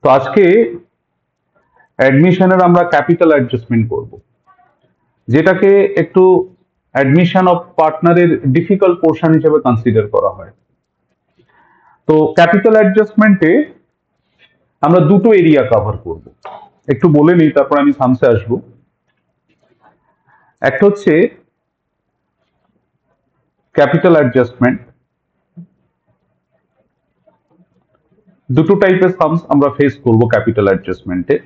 তো আজকে অ্যাডমিশনের আমরা ক্যাপিটাল অ্যাডজাস্টমেন্ট করব, যেটাকে একটু অ্যাডমিশন অফ পার্টনারের ডিফিকাল্ট পোর্শন হিসেবে কনসিডার করা হয়। তো ক্যাপিটাল অ্যাডজাস্টমেন্টে আমরা দুটো এরিয়া কভার করব, একটু বলে নিই, তারপর আমি সামসে আসবো। একটা হচ্ছে ক্যাপিটাল অ্যাডজাস্টমেন্ট। দুটো টাইপের সামস আমরা ফেস করব ক্যাপিটাল অ্যাডজাস্টমেন্টে।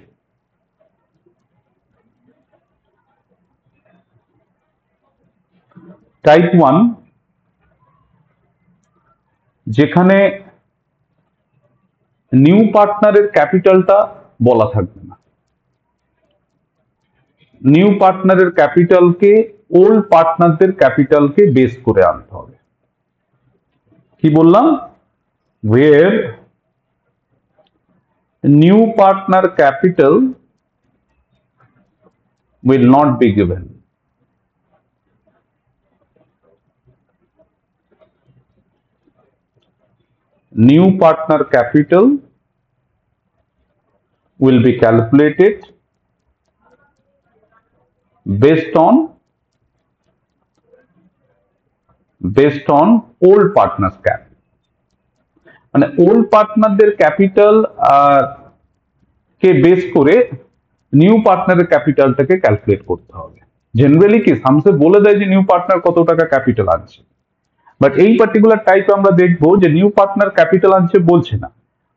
টাইপ 1, যেখানে নিউ পার্টনারের ক্যাপিটালটা বলা থাকবে না। নিউ পার্টনারের ক্যাপিটালকে ওল্ড পার্টনারদের ক্যাপিটালকে বেস করে আনতে হবে। কি বললাম? where new partner capital will not be given. New partner capital will be calculated based on old partners capital. মানে ওল্ড পার্টনারদের ক্যাপিটাল কে বেস করে নিউ পার্টনারের ক্যাপিটালটাকে ক্যালকুলেট করতে হবে। জেনারেলি কি সামসে বলে দেয় যে নিউ পার্টনার কত টাকা ক্যাপিটাল আনছে, বাট এই পার্টিকুলার টাইপে আমরা দেখবো যে নিউ পার্টনার ক্যাপিটাল আনছে বলছে না,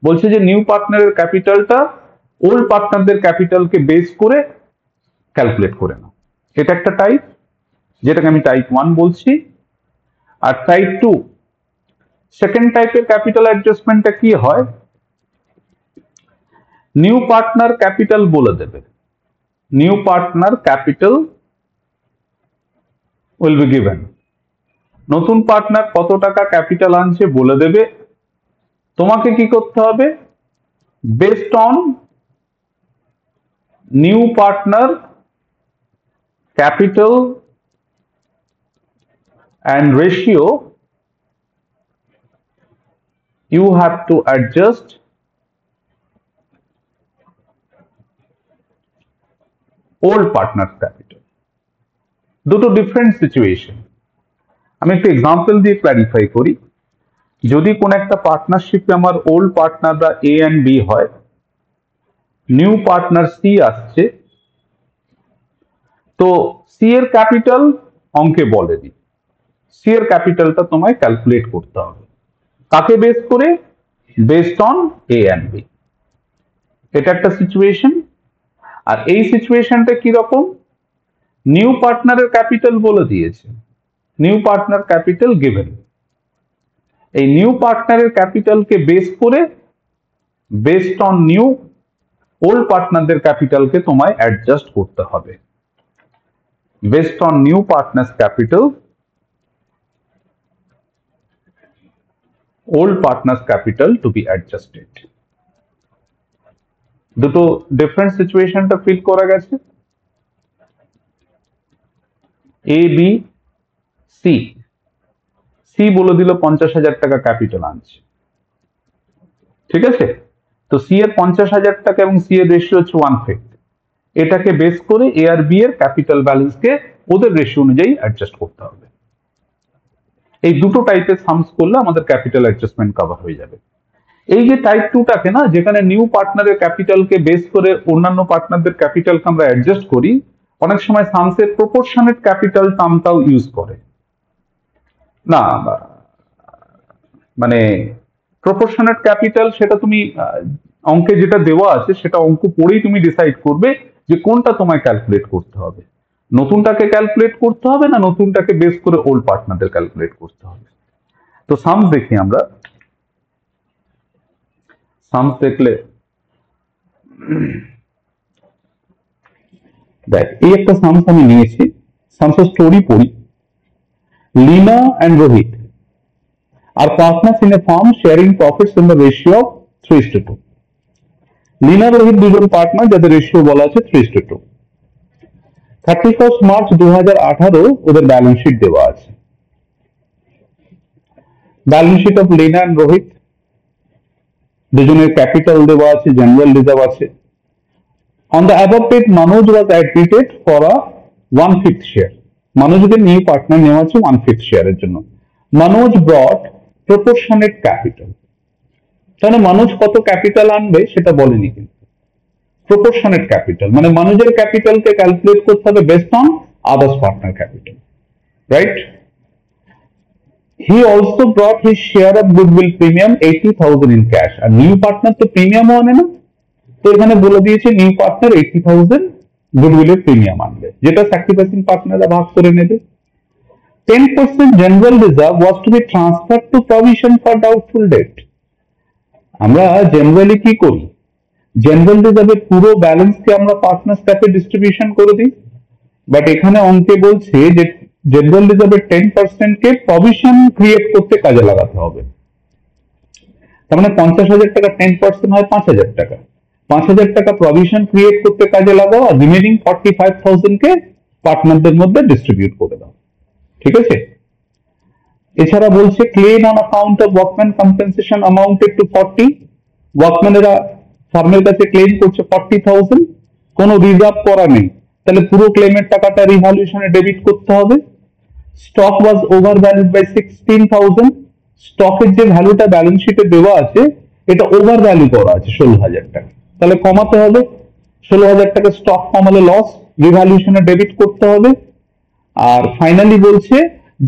বলছে যে নিউ পার্টনারের ক্যাপিটালটা ওল্ড পার্টনারদের ক্যাপিটালকে বেস করে ক্যালকুলেট করে নাও। এটা একটা টাইপ, যেটাকে আমি টাইপ 1 বলছি। আর টাইপ 2, সেকেন্ড টাইপের ক্যাপিটাল অ্যাডজাস্টমেন্টটা কি হয়? নিউ পার্টনার ক্যাপিটাল বলে দেবে, new partner capital will be given. নতুন পার্টনার কত টাকা ক্যাপিটাল আনছে বলে দেবে। তোমাকে কি করতে হবে? Based on new partner capital and ratio, you have to adjust old partner's capital. দুটো ডিফারেন্ট সিচুয়েশন। আমি একটা এক্সাম্পল দিয়ে ক্লারিফাই করি। যদি কোন একটা পার্টনারশিপে আমার ওল্ড পার্টনাররা এ এন্ড বি হয়, নিউ পার্টনার সি আসছে, তো সি এর ক্যাপিটাল অঙ্কে বলেনি, সি এর ক্যাপিটালটা তোমায় ক্যালকুলেট করতে হবে। কাকে বেস করে? Based on A and B. এটা একটা সিচুয়েশন। আর এই সিচুয়েশনটা কি রকম? নিউ পার্টনারের ক্যাপিটাল বলে দিয়েছে, নিউ পার্টনার ক্যাপিটাল গিভেন। এই নিউ পার্টনারের ক্যাপিটালকে বেস করে বেসড অন নিউ ওল্ড পার্টনারদের ক্যাপিটালকে তোমায় অ্যাডজাস্ট করতে হবে। Based on new partners capital, old partners capital to be adjusted. দুটো ডিফারেন্ট সিচুয়েশনটা ফিল করা গেছে। এ বি সি, সি বলে দিল 50,000 টাকা ক্যাপিটাল আনছে, ঠিক আছে? তো সি এর 50,000 টাকা এবং সি এর রেশিও হচ্ছে 1/5। এটাকে বেস করে এ আর বি এর ক্যাপিটাল ব্যালেন্সকে ওদের রেশিও অনুযায়ী অ্যাডজাস্ট করতে হবে। এই দুটো টাইপের সামস করলে আমাদের ক্যাপিটাল অ্যাডজাস্টমেন্ট কভার হয়ে যাবে। এই যে টাইপ 2টাকে না, যেখানে নিউ পার্টনারের ক্যাপিটালকে বেস করে অন্যান্য পার্টনারদের ক্যাপিটালকে আমরা অ্যাডজাস্ট করি, অনেক সময় সামসের প্রপোর্শনেট ক্যাপিটাল টার্মটাও ইউজ করে না। মানে প্রপোর্শনেট ক্যাপিটাল সেটা তুমি অঙ্কে যেটা দেওয়া আছে সেটা অঙ্ক পড়েই তুমি ডিসাইড করবে যে কোনটা তোমায় ক্যালকুলেট করতে হবে, নতুনটাকে ক্যালকুলেট করতে হবে না নতুনটাকে বেস করে ওল্ড পার্টনারদের ক্যালকুলেট করতে হবে। তো সামস দেখি আমরা। সামস দেখলে দেখ, এই একটা সামস আমি নিয়েছি, সামসের স্টোরি পড়ি। Leena and Rohit are partners in a firm sharing profits in the ratio of 3:2. Leena Rohit দুজন পার্টনার, যাদের রেশিও বলা আছে 3:2। 31 মার্চ 2018 ওদের ব্যালেন্স শিট দেওয়া আছে। Balance sheet of Leena and Rohit দুজনের ক্যাপিটাল দেওয়া আছে, জেনারেল রিজার্ভ আছে। On the above page, Manoj was admitted for a 1/5 share. Manojকে নিউ পার্টনার নেওয়া আছে 1/5 শেয়ারের জন্য। Manoj brought proportionate capital. তাহলে মানুষ কত ক্যাপিটাল আনবে সেটা বলেনি, কিন্তু প্রপোর্শনেট ক্যাপিটাল মানে মানুষের ক্যাপিটালকে ক্যালকুলেট করতে হবে based on others partner capital, right? He also brought his share of goodwill premium 80,000 in cash. আর নিউ পার্টনার তো প্রিমিয়ামও আনে না, তো এখানে বলে দিয়েছে নিউ পার্টনার 80,000 গুডউইলের প্রিমিয়াম আনবে, যেটা স্যাক্রিফাইসিং পার্টনাররা ভাগ করে নেবে। 10% general reserve was to be transfer to provision for doubtful debt. আমরা জেনারেলি কি করি, জেনারেল রিজার্ভের পুরো ব্যালেন্সকে আমরা পার্টনার্স ক্যাপে ডিস্ট্রিবিউশন করে দিই, বাট এখানে অঙ্কে বলছে যে জেনারেল রিজার্ভের 10% কে প্রভিশন ক্রিয়েট করতে কাজে লাগাতে হবে। তার মানে 50,000 টাকা 10% হয় 5,000 টাকা। 5,000 টাকা প্রভিশন ক্রিয়েট করতে কাজে লাগাও, আর রিমেনিং 45,000 কে পার্টনারদের মধ্যে ডিস্ট্রিবিউট করে দাও, ঠিক আছে? এছাড়া বলছে claim on account of workman compensation amounted to 40। ওয়ার্কম্যানেরা ফার্মের কাছে ক্লেম করছে 40,000, কোনো রিজার্ভ করা নেই, তাহলে পুরো ক্লেমের টাকাটা রিভ্যালুয়েশনে ডেবিট করতে হবে। Stock was over valued by 16,000। স্টকের যে ভ্যালুটা ব্যালেন্স শিটে দেওয়া আছে এটা ওভার ভ্যালু করা আছে 16,000 টাকা, তাহলে কমাতে হবে। 16,000 টাকা স্টক কমালে লস, রিভ্যালুয়েশনে ডেবিট করতে হবে। আর ফাইনালি বলছে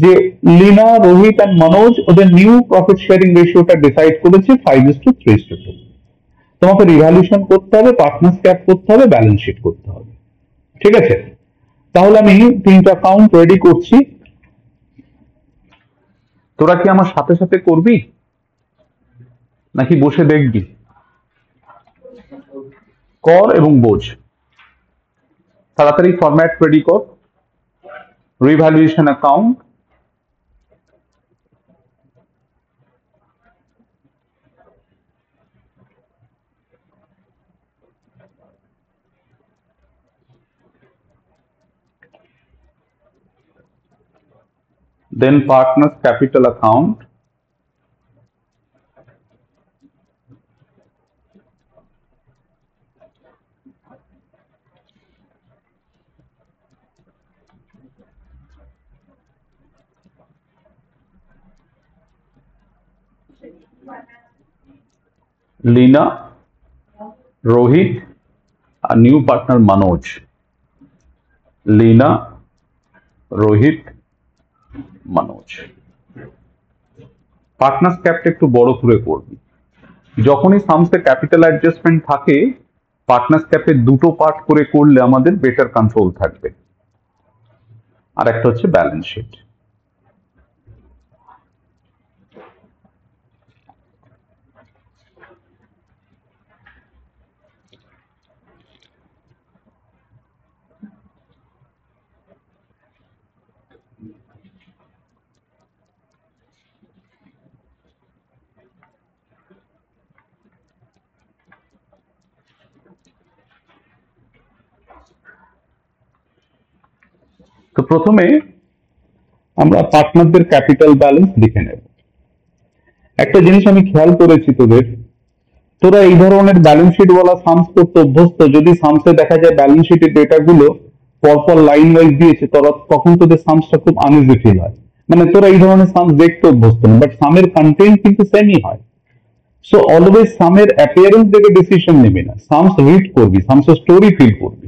যে লীনা, রোহিত এন্ড মনোজ ওদের নিউ প্রফিট শেয়ারিং রেশিওটা ডিসাইড করেছে 5:3:2। তোমাকে রিভ্যালুয়েশন করতে হবে, পার্টনার্স ক্যাপ করতে হবে, ব্যালেন্স শিট করতে হবে, ঠিক আছে? তাহলে আমি 3টা অ্যাকাউন্ট রেডি করছি, তোরা কি আমার সাথে সাথে করবি নাকি বসে দেখবি? কর এবং বোঝ, তাড়াতাড়ি ফরম্যাট রেডি কর। Revaluation account, then partners capital account, Leena, Rohit, a new partner Manoj. Leena, Rohit, Manoj. Partners ক্যাপটা একটু বড় করে করবি। যখনই সামসে ক্যাপিটাল অ্যাডজাস্টমেন্ট থাকে পার্টনার্স ক্যাপে দুটো পার্ট করে করলে আমাদের বেটার কন্ট্রোল থাকবে। আর একটা হচ্ছে ব্যালেন্স শিট। তো প্রথমে আমরা পার্টনারদের ক্যাপিটাল ব্যালেন্স লিখে নেব। একটা জিনিস আমি খেয়াল করেছি তোরা এই ধরনের ব্যালেন্স শিট বলা সামস করতে অভ্যস্ত। যদি সামসে দেখা যায় ব্যালেন্স শিটের ডেটাগুলো পরপর লাইন ওয়াইজ দিয়েছে তখন তোদের সামসটা খুব আনইজি ফিল হয়, মানে তোরা এই ধরনের সামস দেখতে অভ্যস্ত না, বাট সামের কন্টেন্ট কিন্তু সেমই হয়। সো অলওয়েজ সামের অ্যাপিয়ারেন্স দেখে ডিসিশন নেবে না, সামস রিড করবি, সামসের স্টোরি ফিল করবি,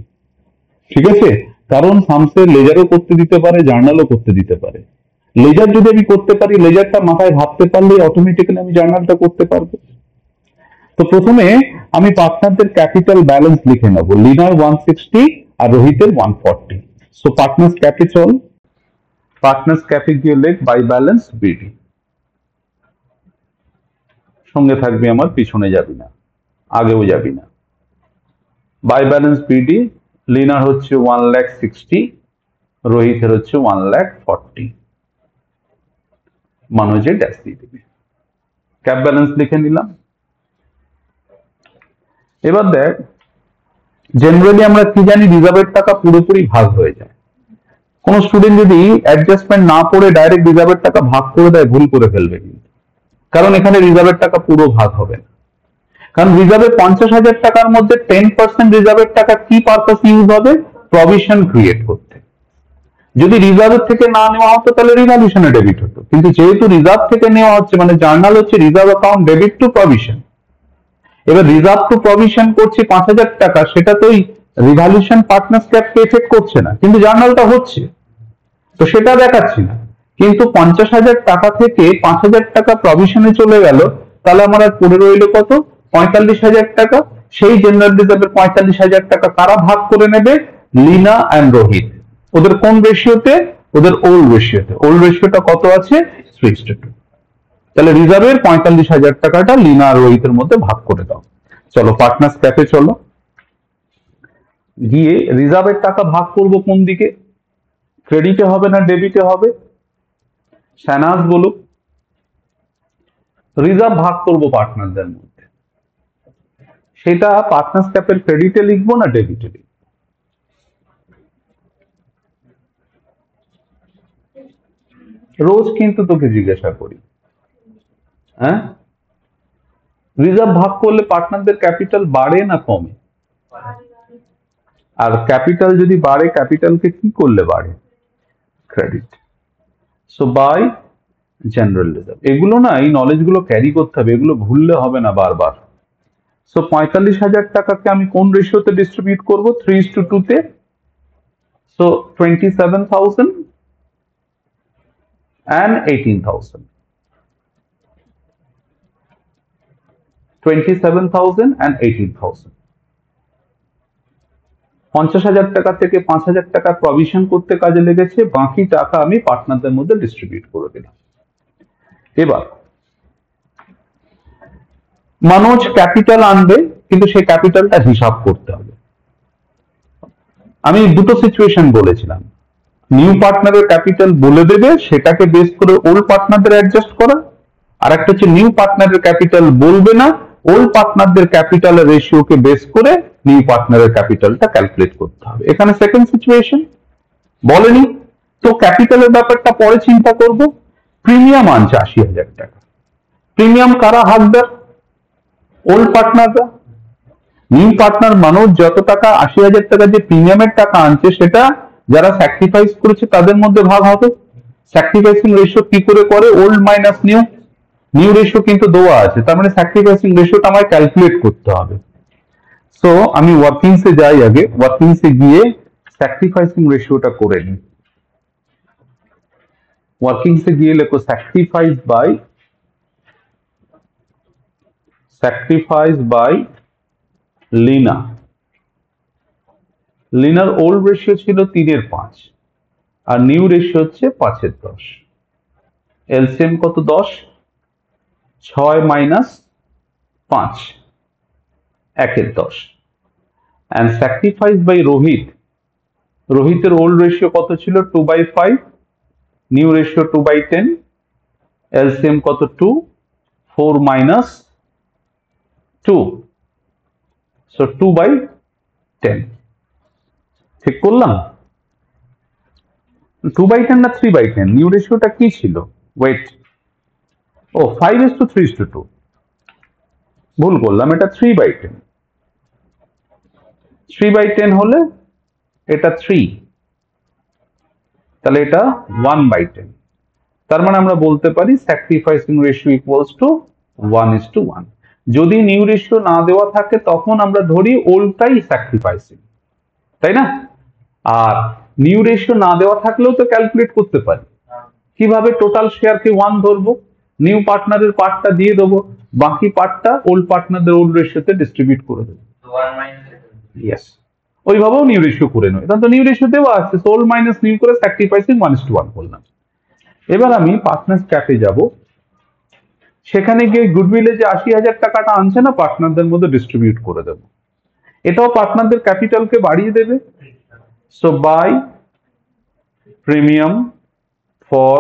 ঠিক আছে? কারণ সামসে লেজারও করতে দিতে পারে, জার্নালও করতে দিতে পারে। লেজার যদি আমি করতে পারি, লেজারটা মাথায় ভাবতে পারলে অটোমেটিক্যালি আমি জার্নালটা করতে পারবো। তো প্রথমে আমি পার্টনারদের ক্যাপিটাল ব্যালেন্স লিখে নেবো। লিনার 160 আর রোহিতের 140। সো পার্টনার্স ক্যাপে চল, পার্টনার্স ক্যাপে গিয়ে লেখ বাই ব্যালেন্স বিডি। সঙ্গে থাকবি আমার, পিছনে যাবি না, আগেও যাবি না। বাই ব্যালেন্স বিডি, লিনার হচ্ছে 1,60,000, রোহিতের হচ্ছে 1,40,000, মানুষে ড্যাশ দিয়ে দিবি। ক্যাপ ব্যালেন্স লিখে নিলাম। এবার দেখ, জেনারেলি আমরা কি জানি, রিজার্ভের টাকা পুরোপুরি ভাগ হয়ে যায়। কোন স্টুডেন্ট যদি অ্যাডজাস্টমেন্ট না পড়ে ডাইরেক্ট রিজার্ভের টাকা ভাগ করে দেয় ভুল করে ফেলবে কিন্তু, কারণ এখানে রিজার্ভের টাকা পুরো ভাগ হবে না। কারণ রিজার্ভে 50,000 টাকার মধ্যে 10% রিজার্ভের টাকা কি পারপাস ইউজ হবে? প্রভিশন ক্রিয়েট করতে। যদি রিজার্ভ থেকে না নেওয়া হতো তাহলে রিভ্যালুয়েশনে ডেবিট হতো, কিন্তু যেহেতু রিজার্ভ থেকে নেওয়া হচ্ছে মানে জার্নাল হচ্ছে reserve account debit two provision. এবার রিজার্ভ টু প্রভিশন করছে 5,000 টাকা, সেটা তো রিভ্যালুয়েশন পার্টনার্স ক্যাপকে এফেক্ট করছে না, কিন্তু জার্নালটা হচ্ছে, তো সেটা দেখাচ্ছি না। কিন্তু 50,000 টাকা থেকে 5,000 টাকা প্রভিশনে চলে গেল, তাহলে আমার আর পড়ে রইল কত? 45,000 টাকা। সেই জেনারেল রিজার্ভের 45,000 টাকা কারা ভাগ করে নেবে? লীনা অ্যান্ড রোহিত। ওদের কোন রেশিওতে? ওদের ওল্ড রেশিওতে। ওল্ড রেশিওটা কত আছে? 3:2। তাহলে রিজার্ভের 45,000 টাকাটা লীনা আর রোহিতের মধ্যে ভাগ করে দাও। চলো পার্টনার্স ক্যাপে চলো, গিয়ে রিজার্ভের টাকা ভাগ করব কোন দিকে? ক্রেডিটে হবে না ডেবিটে হবে? শাহনাজ বলুক। রিজার্ভ ভাগ করব পার্টনারদের মধ্যে, সেটা পার্টনার্স ক্যাপের ক্রেডিটে লিখবো না ডেবিটে লিখবো? রোজ কিন্তু তোকে জিজ্ঞাসা করি, হ্যাঁ, রিজার্ভ ভাগ করলে পার্টনারদের ক্যাপিটাল বাড়ে না কমে? আর ক্যাপিটাল যদি বাড়ে, ক্যাপিটালকে কি করলে বাড়ে? Credit. So by general reserve. এগুলো না, এই নলেজ গুলো ক্যারি করতে হবে, এগুলো ভুললে হবে না বারবার। সো 45,000 টাকাকে আমি কোন রেশিওতে ডিস্ট্রিবিউট করবো? 3:2 তে। So 27,000 and 18,000। 27,000 and 18,000। 50,000 টাকা থেকে 5,000 টাকা প্রভিশন করতে কাজে লেগেছে, বাকি টাকা আমি পার্টনারদের মধ্যে ডিস্ট্রিবিউট করে দিলাম। এবার মানুষ ক্যাপিটাল আনবে, কিন্তু সেই ক্যাপিটালটা হিসাব করতে হবে। আমি দুটো সিচুয়েশন বলেছিলাম, নিউ পার্টনারের ক্যাপিটাল বলে দেবে, সেটাকে বেস করে ওল্ড পার্টনারদের অ্যাডজাস্ট করা, আর একটা হচ্ছে নিউ পার্টনারের ক্যাপিটাল বলবে না, ওল্ড পার্টনারদের ক্যাপিটালের রেশিওকে বেস করে নিউ পার্টনারের ক্যাপিটালটা ক্যালকুলেট করতে হবে। এখানে সেকেন্ড সিচুয়েশন বলেনি, তো ক্যাপিটালের ব্যাপারটা পরে চিন্তা করব। প্রিমিয়াম আনছে 80,000 টাকা, প্রিমিয়াম কারা হাকদার? ওল্ড পার্টনাররা। নিউ পার্টনার মানুষ যত টাকা 80,000 টাকা যে প্রিমিয়ামের টাকা আনছে, সেটা যারা স্যাক্রিফাইস করেছে তাদের মধ্যে ভাগ হবে। স্যাক্রিফাইসিং রেশিও কি করে করে? Old minus new. New ratio কিন্তু দেওয়া আছে, তার মানে স্যাক্রিফাইসিং রেশিওটা আমায় ক্যালকুলেট করতে হবে। সো আমি ওয়ার্কিংসে যাই, আগে ওয়ার্কিংসে গিয়ে স্যাক্রিফাইসিং রেশিওটা করে নিই। ওয়ার্কিংসে গিয়ে লেখো স্যাক্রিফাইস বাই লীনা। লিনার ওল্ড রেশিও ছিল 3/5 আর নিউ রেশিও হচ্ছে 5/10। এলসিএম কত? 10। 6 minus 5, 1/10। and sacrifice by Rohit. রোহিতের ওল্ড রেশিও কত ছিল? 2/5, নিউ রেশিও 2/10, এলসিএম কত? 2, 4 মাইনাস 2, সো 2/10। ঠিক করলাম? 2/10 না 3/10? নিউ রেশিওটা কি ছিল? ওয়েট, ও 5:3:2, ভুল করলাম, এটা 3/10। 3/10 হলে এটা 3, তাহলে এটা 1/10। তার মানে আমরা বলতে পারি স্যাক্রিফাইসিং রেশিও ইকুয়ালস টু 1:1। যদি নিউ রেশিও না দেওয়া থাকে তখন আমরা ধরি ওল্ডটাই স্যাক্রিফাইসিং, তাই না? আর নিউ রেশিও না দেওয়া থাকলেও তো ক্যালকুলেট করতে পারি। কিভাবে? টোটাল শেয়ারকে 1 ধরবো, নিউ পার্টনারের পার্টটা দিয়ে দেবো, বাকি পার্টটা ওল্ড পার্টনারদের ওল্ড রেশিওতে ডিস্ট্রিবিউট করে দেবো। ইয়েস, ওইভাবেও নিউ রেশিও করে নেই, তাহলে তো নিউ রেশিও দেওয়া আছে, ওল্ড মাইনাস নিউ করে স্যাক্রিফাইসিং 1:1 করলাম। এবার আমি পার্টনার্স ক্যাপে যাব, সেখানে গিয়ে গুডউইলে যে 80,000 টাকাটা আনছে না, পার্টনারদের মধ্যে ডিস্ট্রিবিউট করে দেবো। এটাও পার্টনারদের ক্যাপিটালকে বাড়িয়ে দেবে। So by premium for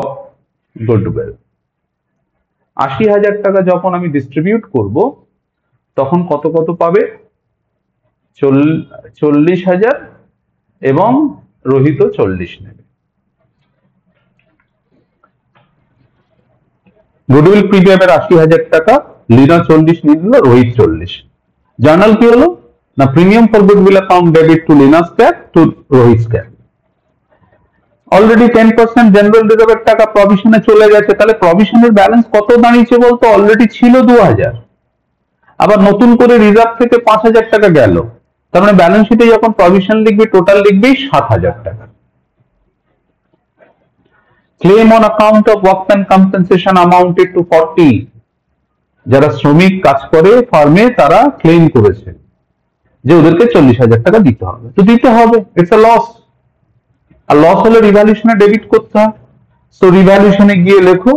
goodwill. 80,000 টাকা যখন আমি ডিস্ট্রিবিউট করব, তখন কত কত পাবে? 40,000 এবং রোহিত 40 নেবে। গুডউইল প্রিমিয়ামের 80,000 টাকা, লিনা 40 নিয়ে নিল, রোহিত 40। জার্নাল কি হলো না, premium for goodwill account debit to লিনাস cap to Rohit cap. Already 10% general রিজার্ভের টাকা প্রভিশনে চলে গেছে, তাহলে প্রভিশনের ব্যালেন্স কত দাঁড়িয়েছে বলতো, অলরেডি ছিল 2000, আবার নতুন করে রিজার্ভ থেকে 5000 টাকা গেল, তার মানে ব্যালেন্স শিটে যখন প্রভিশন লিখবি টোটাল লিখবি 7000 টাকা। Claim on account of workman compensation amounted to 40, যারা শ্রমিক কাজ করে ফার্মে তারা ক্লেম করেছে যে ওদেরকে 40,000 টাকা দিতে হবে, তো দিতে হবে, ইটস আ লস। আর লস হলে রিভ্যালুয়েশনে ডেবিট করতে হয়। সো রিভ্যালুয়েশনে গিয়ে লেখো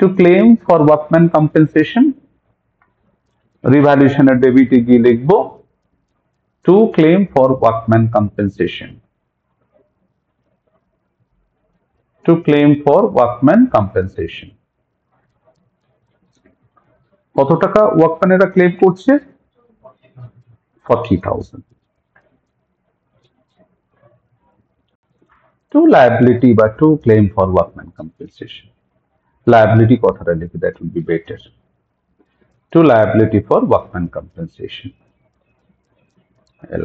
to claim for workman compensation, রিভ্যালুয়েশনের ডেবিটে গিয়ে লিখবো to claim for workman compensation, to claim for workman compensation. কত টাকা ওয়ার্কম্যানেরা ক্লেম করছে, 40,000। টু লায়াবিলিটি বা to claim for workman compensation, liability কথাটা লিখে, that will be better, to liability for workman compensation,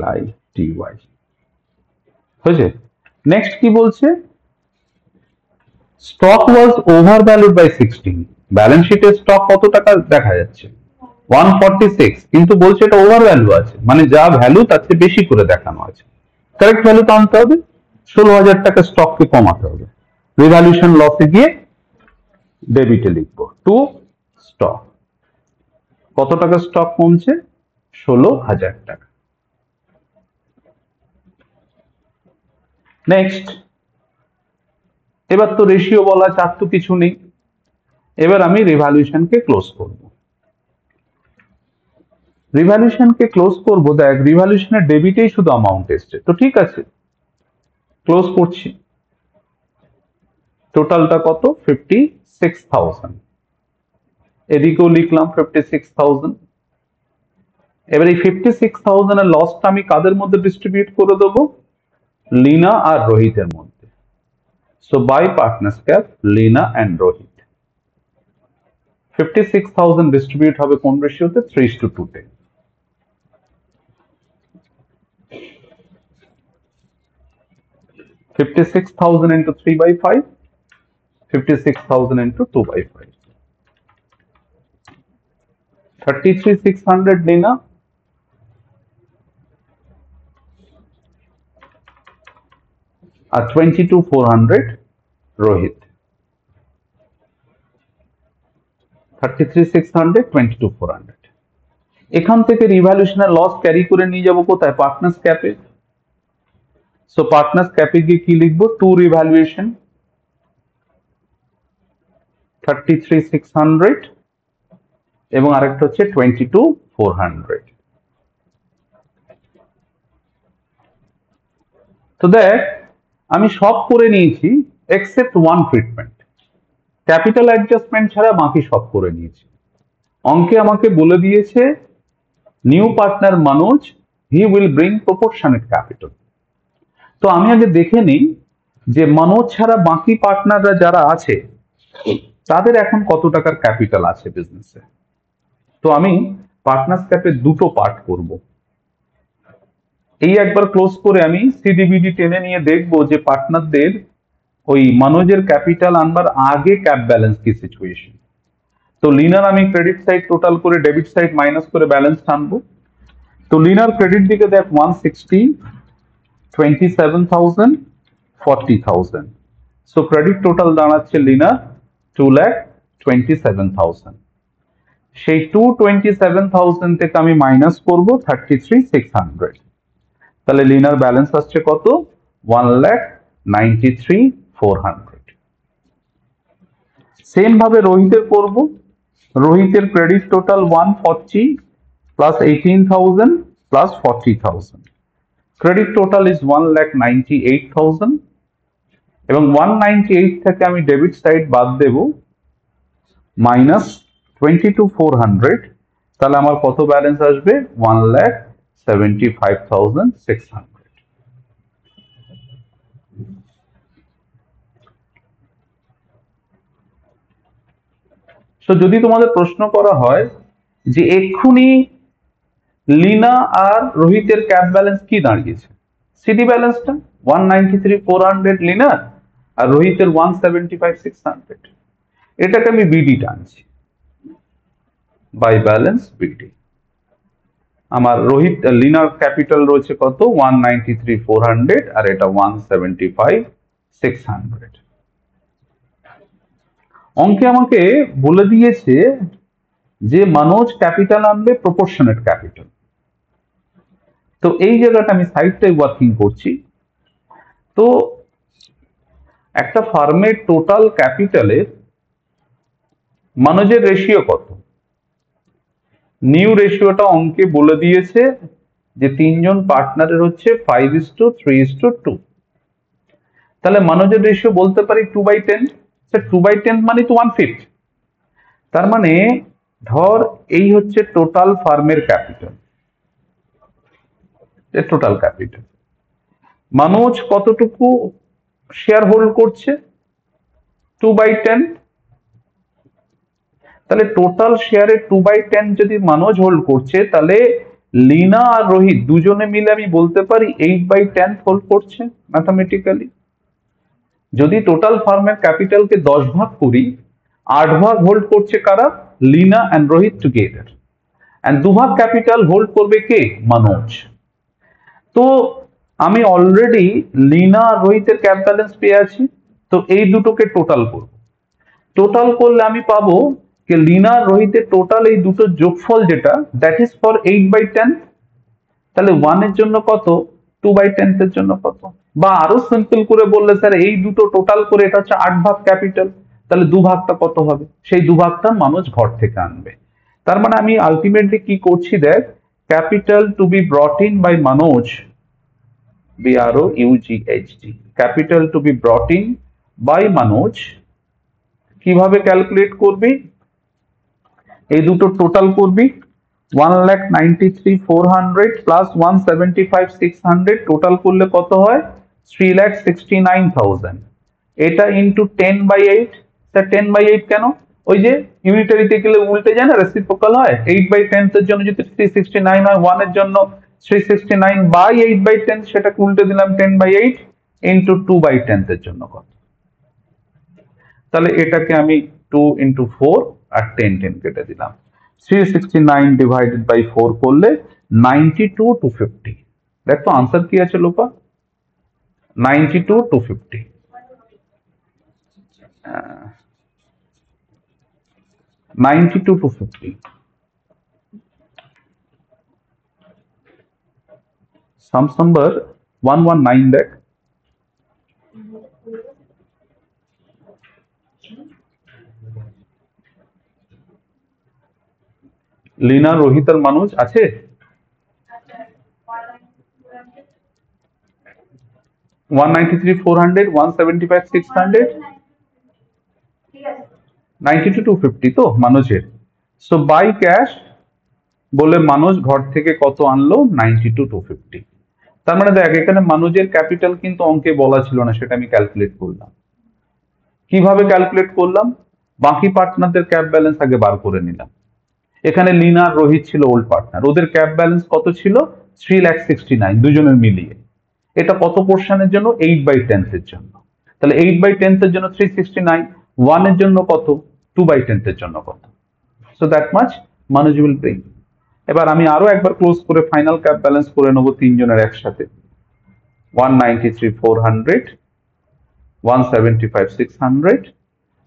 LITY হয়েছে। নেক্সট কি বলছে, stock was over valued by 16, balance শিটে স্টক কত টাকা দেখা যাচ্ছে 146, কিন্তু বলছে এটা ওভার ভ্যালু আছে, মানে যা ভ্যালু তার চেয়ে বেশি করে দেখানো আছে। কারেক্ট ভ্যালু তো আনতে হবে, 16,000 টাকা স্টককে কমাতে হবে। রিভ্যালুয়েশন লসে গিয়ে ডেবিটে লিখবো টু স্টক, কত টাকা স্টক কমছে, 16,000 টাকা। নেক্সট, এবার তো রেশিও বলা চার তো কিছু নেই, এবার আমি রিভ্যালুয়েশনকে ক্লোজ করব। রিভ্যালুয়েশনকে ক্লোজ করবো, দেখ রিভ্যালুয়েশনের ডেবিটেই শুধু অ্যামাউন্ট এসছে, তো ঠিক আছে ক্লোজ করছি। টোটালটা কত, 56,000, এদিকেও লিখলাম 56,000। এবার এই 56,000 এর লসটা আমি কাদের মধ্যে ডিস্ট্রিবিউট করে দেবো, লিনা আর রোহিতের মধ্যে। So by partners cap Leena and Rohit, 56,000 distribute হবে কোন রেশিওতে, 3:2 তে। $56,000 into 3/5, 56,000 into 2/5, 33,600 Lina, আর 22,400 Rohit, 33,600, 22,400। এখান থেকে রিভ্যালুয়েশনের লস ক্যারি করে নিয়ে যাব কোথায়, পার্টনার্স ক্যাপে। সো পার্টনার্স ক্যাপে গিয়ে কি লিখবো, টু রিভ্যালুয়েশন 33,600 এবং আরেকটা হচ্ছে 22,400। তো দেখ আমি সব করে নিয়েছি except one treatment, capital adjustment ছাড়া বাকি সব করে নিয়েছি। অঙ্কে আমাকে বলে দিয়েছে new partner Manoj, he will bring proportionate capital. তো আমি আগে দেখে নিই যে মনোজ ছাড়া বাকি পার্টনাররা যারা আছে তাদের এখন কত টাকার ক্যাপিটাল আছে বিজনেসে। তো আমি পার্টনার্স ক্যাপে দুটো পার্ট করব, এই একবার ক্লোজ করে আমি সিডিবিডি টেনে নিয়ে দেখবো যে পার্টনারদের ওই মনোজের ক্যাপিটাল আনবার আগে ক্যাপ ব্যালেন্স কি সিচুয়েশন। তো লিনার আমি ক্রেডিট সাইড টোটাল করে ডেবিট সাইড মাইনাস করে ব্যালেন্স আনবো। তো লিনার ক্রেডিট দিকে দেখ 160, 27,000, 40,000। সো ক্রেডিট টোটাল দাঁড়াচ্ছে লিনার 2,27,000। সেই 227,000 থেকে আমি মাইনাস করবো 33,600, তাহলে লিনার ব্যালেন্স আসছে কত, 1,93,400। সেম ভাবে রোহিতের করব, রোহিতের credit total 140 plus 18,000 plus 40,000, credit total is 1,98,000 এবং 198 থেকে আমি ডেবিট সাইড বাদ দেব মাইনাস 22,400, তাহলে আমার কত ব্যালেন্স আসবে, 1,75,600। তো যদি তোমাদের প্রশ্ন করা হয় যে এক্ষুনি লীনা আর রোহিতের ক্যাপ ব্যালেন্স কি দাঁড়িয়েছে, সিডি ব্যালেন্সটা 193,400 লীনার আর রোহিতের 175,600, এটাকে আমি বিডি টানছি, বাই ব্যালেন্স বিডি। আমার রোহিত লিনার ক্যাপিটাল রয়েছে কত 193,400 আর এটা 175,600। অঙ্কে আমাকে বলে দিয়েছে যে মনোজ ক্যাপিটাল আনবে প্রপোর্শনেট ক্যাপিটাল। তো এই জায়গাটা আমি সাইডটাই ওয়ার্কিং করছি। তো একটা ফার্মের টোটাল ক্যাপিটালে মনোজের রেশিও কত, নিউ রেশিওটা অঙ্কে বলে দিয়েছে যে তিনজন পার্টনারের হচ্ছে 5:3:2। তাহলে মনোজের রেশিও বলতে পারি 2/10। 2/10 মানে তো 1/5। তার মানে ধর এই হচ্ছে টোটাল ফার্মের ক্যাপিটাল, টোটাল ক্যাপিটাল। মনোজ কতটুকু শেয়ার হোল্ড করছে 2/10। তাহলে টোটাল শেয়ারে 2/10 যদি মনোজ হোল্ড করছে, তাহলে লীনা আর রোহিত দুজনে মিলে আমি বলতে পারি 8/10 হোল্ড করছে ম্যাথামেটিক্যালি। যদি টোটাল ফার্মের ক্যাপিটালকে 10 ভাগ করি, 8 ভাগ হোল্ড করছে কারা, Leena and Rohit together, and 2 ভাগ ক্যাপিটাল হোল্ড করবে কে, মনোজ। তো আমি অলরেডি লীনা আর রোহিতের ক্যাপ ব্যালেন্স পেয়ে আছি। তো এই দুটোকে টোটাল করব, টোটাল করলে আমি পাবো যে লীনা আর রোহিতের টোটাল এই দুটো যোগফল যেটা, দ্যাট ইজ ফর 8/10। তাহলে 1 এর জন্য কত, 2/10 এর জন্য কত, বা আরো সিম্পল করে বললে স্যার এই দুটো টোটাল করে এটা হচ্ছে 8 ভাগ ক্যাপিটাল, তাহলে 2 ভাগটা কত হবে, সেই 2 ভাগটা মানুষ ঘর থেকে আনবে। তার মানে আমি আলটিমেটলি কি করছি দেখ, capital to be brought in by Manoj, BROUGHT, capital to be brought in by Manoj. কিভাবে ক্যালকুলেট করবি, এই দুটো টোটাল করবি, 1,93,400 প্লাস 175,600 টোটাল করলে কত হয় 3,69,000। এটা ইন্টু 10/8। স্যার 10/8 কেন, ওই যে ইউনিটারিতে গেলে উল্টে যায় না, রেসিপ্রোকাল হয়। 8/10 এর জন্য যদি 369 হয়, 1 এর জন্য 369/8/10, সেটাকে উল্টে দিলাম 10/8 ইন্টু 2/10 এর জন্য কত। তাহলে এটাকে আমি 2 ইন্টু 4 আর 10 10 কেটে দিলাম, 369 ডিভাইডেড বাই 4 করলে 92/250। দেখো আনসার কি আছে লোপা, 92/250। uh, 92/250। সামস নাম্বার 119 দেখ, লীনা রোহিত আর মানুষ আছে, 193,400 175,600 92/250 তো মানুষের। সো বাই ক্যাশ বলে মানুষ ঘর থেকে কত আনলো 92/250। তার মানে দেখ এখানে মানুষের ক্যাপিটাল কিন্তু অঙ্কে বলা ছিল না, সেটা আমি ক্যালকুলেট করলাম। কিভাবে ক্যালকুলেট করলাম, বাকি পার্টনারদের ক্যাপ ব্যালেন্স আগে বার করে নিলাম। এখানে লীনা আর রোহিত ছিল ওল্ড পার্টনার, ওদের ক্যাপ ব্যালেন্স কত ছিল 3,69,000 দুজনের মিলিয়ে। এটা কত পোর্শনের জন্য, 8/10 এর জন্য। তাহলে 8/10 এর জন্য 369, 1 এর জন্য কত, 2/10 এর জন্য কত। সো দ্যাট মাচ মানুষ উইল পে। এবার আমি আরো একবার ক্লোজ করে ফাইনাল ক্যাপ ব্যালেন্স করে নেবো তিনজনের একসাথে, 193,400 175,600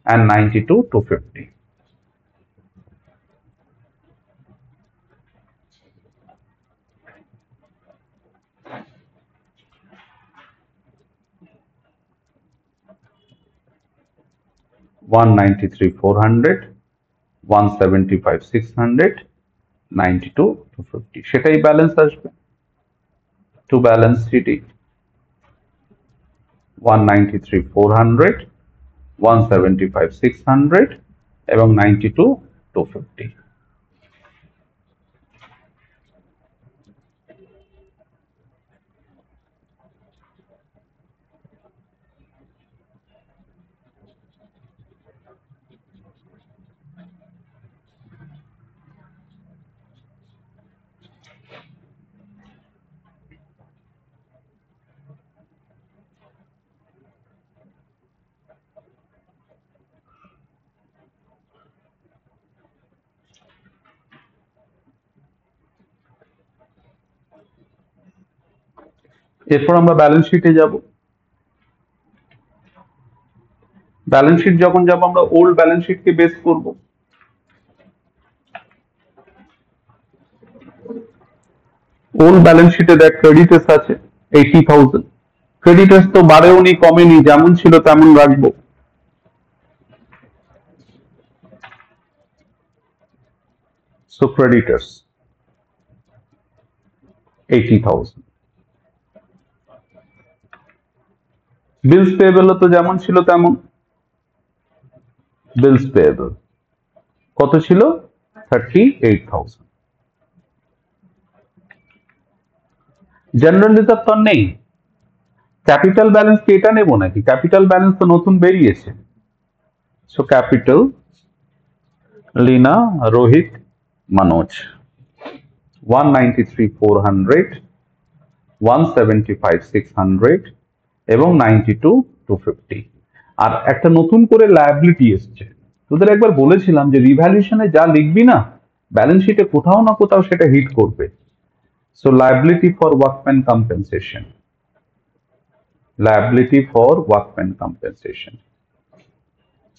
and 92,250। 193,400 175,600 92,250, সেটাই ব্যালেন্স আসবে। টু ব্যালেন্স সিটি 193,400 175,600 এবং 92,250। এরপর আমরা ব্যালেন্স শিটে যাব। ব্যালেন্স শিট যখন যাব আমরা ওল্ড ব্যালেন্স শিটকে বেস করব। ওল্ড ব্যালেন্স শিটে দেখ ক্রেডিটার্স আছে 80,000। ক্রেডিটার্স তো বাড়েও নি কমেনি, যেমন ছিল তেমন রাখবো। So creditors 80,000। বিলস পেয়েবল তো যেমন ছিল তেমন। বিলস পেয়েবল কত ছিল? 38,000। জেনারেল রিজার্ভ তো নেই। ক্যাপিটাল ব্যালেন্স কি এটা নেব নাকি? ক্যাপিটাল ব্যালেন্স তো নতুন বেরিয়েছে। সো ক্যাপিটাল লীনা, রোহিত, মনোজ 193,400, 175,600 এবং 92,250। আর একটা নতুন করে লায়াবিলিটি এসছে। তোদের একবার বলেছিলাম যে রিভ্যালুয়েশনে যা লিখবি না ব্যালেন্স শিটে কোথাও না কোথাও সেটা হিট করবে। So liability for workman compensation, liability for workman compensation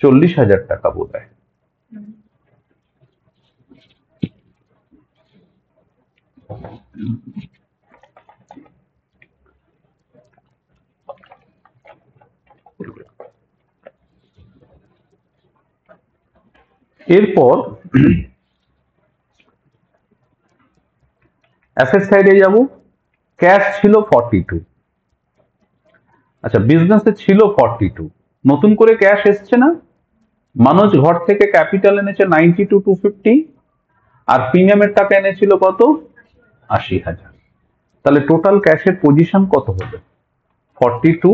40,000 টাকা বোধ হয়। এরপর অ্যাসেট সাইডে যাব। ক্যাশ ছিল 42। আচ্ছা, বিজনেসে ছিল 42, নতুন করে ক্যাশ এসছে না। মানুষ ঘর থেকে ক্যাপিটাল এনেছে 92,250 আর প্রিমিয়ামের টাকা এনেছিল কত? 80,000। তাহলে টোটাল ক্যাশের পজিশন কত হবে? 42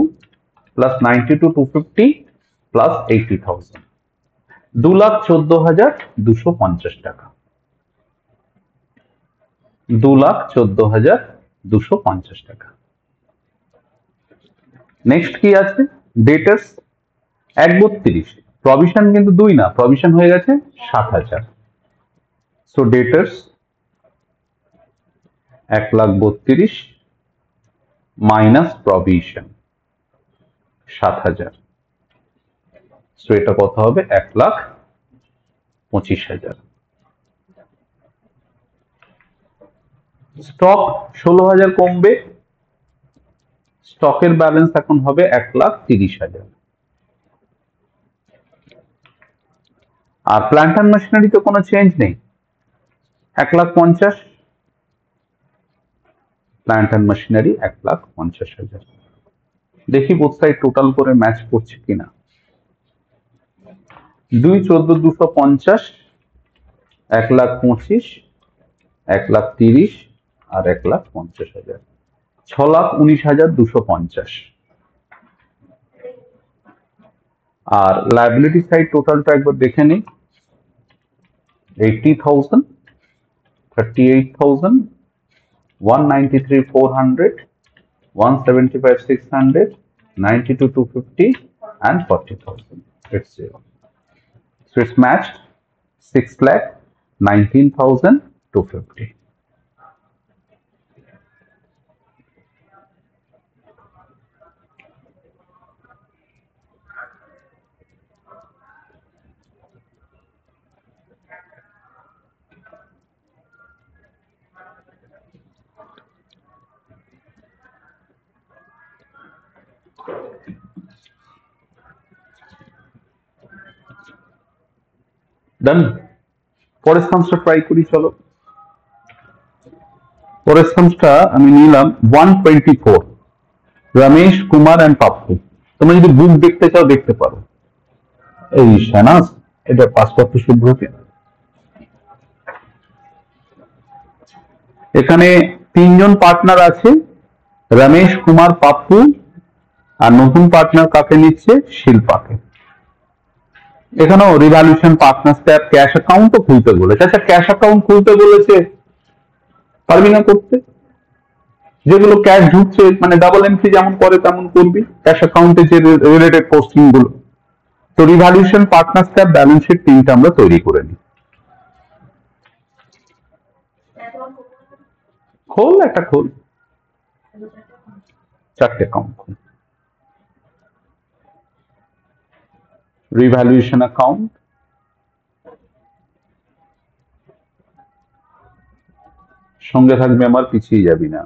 প্লাস 92,250 প্লাস 80,000, 2,14,250 টাকা। 2,14,250 টাকা। নেক্সট কি আছে? ডেটার্স 1,32। প্রভিশন কিন্তু 2 না, প্রভিশন হয়ে গেছে 7,000। So debtors 1,32,000 minus provision 7,000। So এটা কত হবে? 1,25,000। স্টক 16,000 কমবে। স্টকের ব্যালেন্স এখন হবে 1,30,000। আর প্ল্যান্ট অ্যান্ড মেশিনারিতে কোনো চেঞ্জ নেই, 1,50,000। Plant and machinery 1,50,000। দেখি বোথ সাইড টোটাল করে ম্যাচ করছে কিনা। 2,14,250, 1,25,000, 1,30,000 আর 1,50,000, 6,19,250। আর লায়াবিলিটি সাইড টোটালটা একবার দেখে নিই। 80,000, 38,000, 193,400, 175,600, 92,250 and 40,000. It's 0. So it's matched 6,19,250. Done. পরের সামসটা ট্রাই করি, চলো। পরের সামসটা আমি নিলাম 124, রমেশ কুমার অ্যান্ড পাপ্পু। তোমরা যদি বুক দেখতে চাও দেখতে পারো। এই শাহনাজ, এটা পাসপোর্ট সুব্রতি। এখানে 3 জন পার্টনার আছে, রমেশ কুমার, পাপ্পু, আর নতুন পার্টনার কাকে নিচ্ছে? শিল্পাকে। এখানেও রিভ্যালুয়েশন, পার্টনার স্ট্যাপ, ক্যাশ অ্যাকাউন্টও খুলতে বলেছে। আচ্ছা, ক্যাশ অ্যাকাউন্ট খুলতে বলেছে, পারবি না করতে? যেগুলো ক্যাশ ঢুকছে মানে ডাবল এন্ট্রি যেমন করে তেমন করবি, ক্যাশ অ্যাকাউন্টে যে রিলেটেড পোস্টিং গুলো। তো রিভ্যালুয়েশন, পার্টনার স্ট্যাপ, ব্যালেন্স শিট 3টা আমরা তৈরি করে নিই। খোল, একটা খোল। চারটে অ্যাকাউন্ট। রিভ্যালুয়েশন অ্যাকাউন্ট, সঙ্গে থাকবে আমার, পিছিয়ে যাবি না।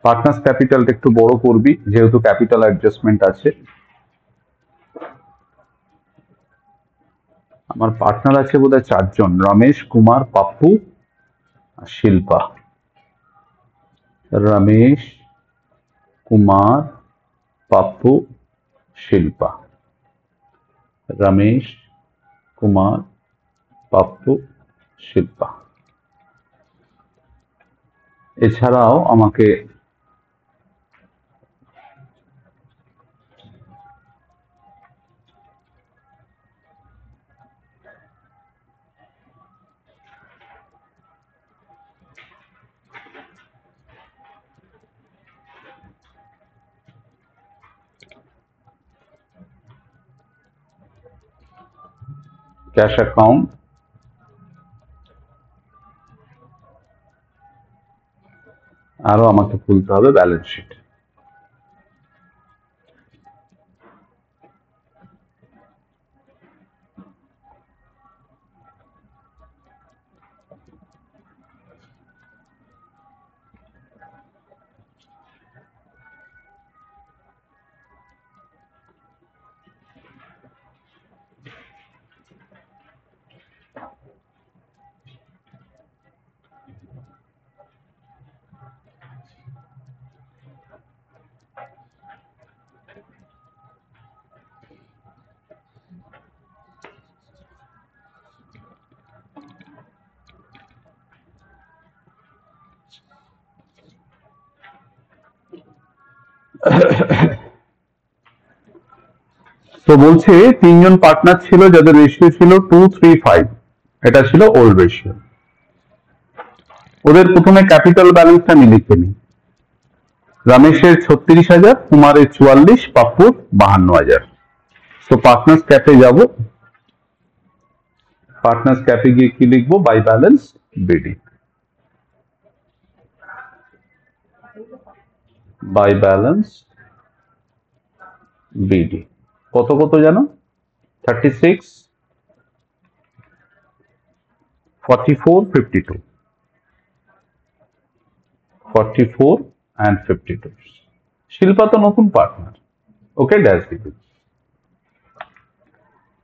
পার্টনার্স ক্যাপিটালটা একটু বড় করবি যেহেতু ক্যাপিটাল অ্যাডজাস্টমেন্ট আছে। আমার পার্টনার আছে বোধহয় চারজন, রমেশ, কুমার, পাপ্পু আর শিল্পা। রমেশ, কুমার, পাপ্পু, শিল্পা। রমেশ, কুমার, পাপ্পু, শিল্পা। এছাড়াও আমাকে ক্যাশ অ্যাকাউন্ট, আরো আমাকে খুলতে হবে ব্যালেন্স শিট। তো বলছে তিনজন পার্টনার ছিল যাদের রেশিও ছিল 2:3:5, এটা ছিল ওল্ড রেশিও। ওদের প্রথমে ক্যাপিটাল ব্যালেন্সটা আমি লিখে নিই। রমেশের 36,000, কুমারের 44, পাপ্পুর 52,000। তো পার্টনার্স ক্যাপে যাব, পার্টনার্স ক্যাপে গিয়ে কি লিখবো? By balance BD. By balance BD কত কত জানো? 36, 44, 52, 44 and 52। শিল্পা তো নতুন পার্টনার, ওকে ড্যাশ দিবি।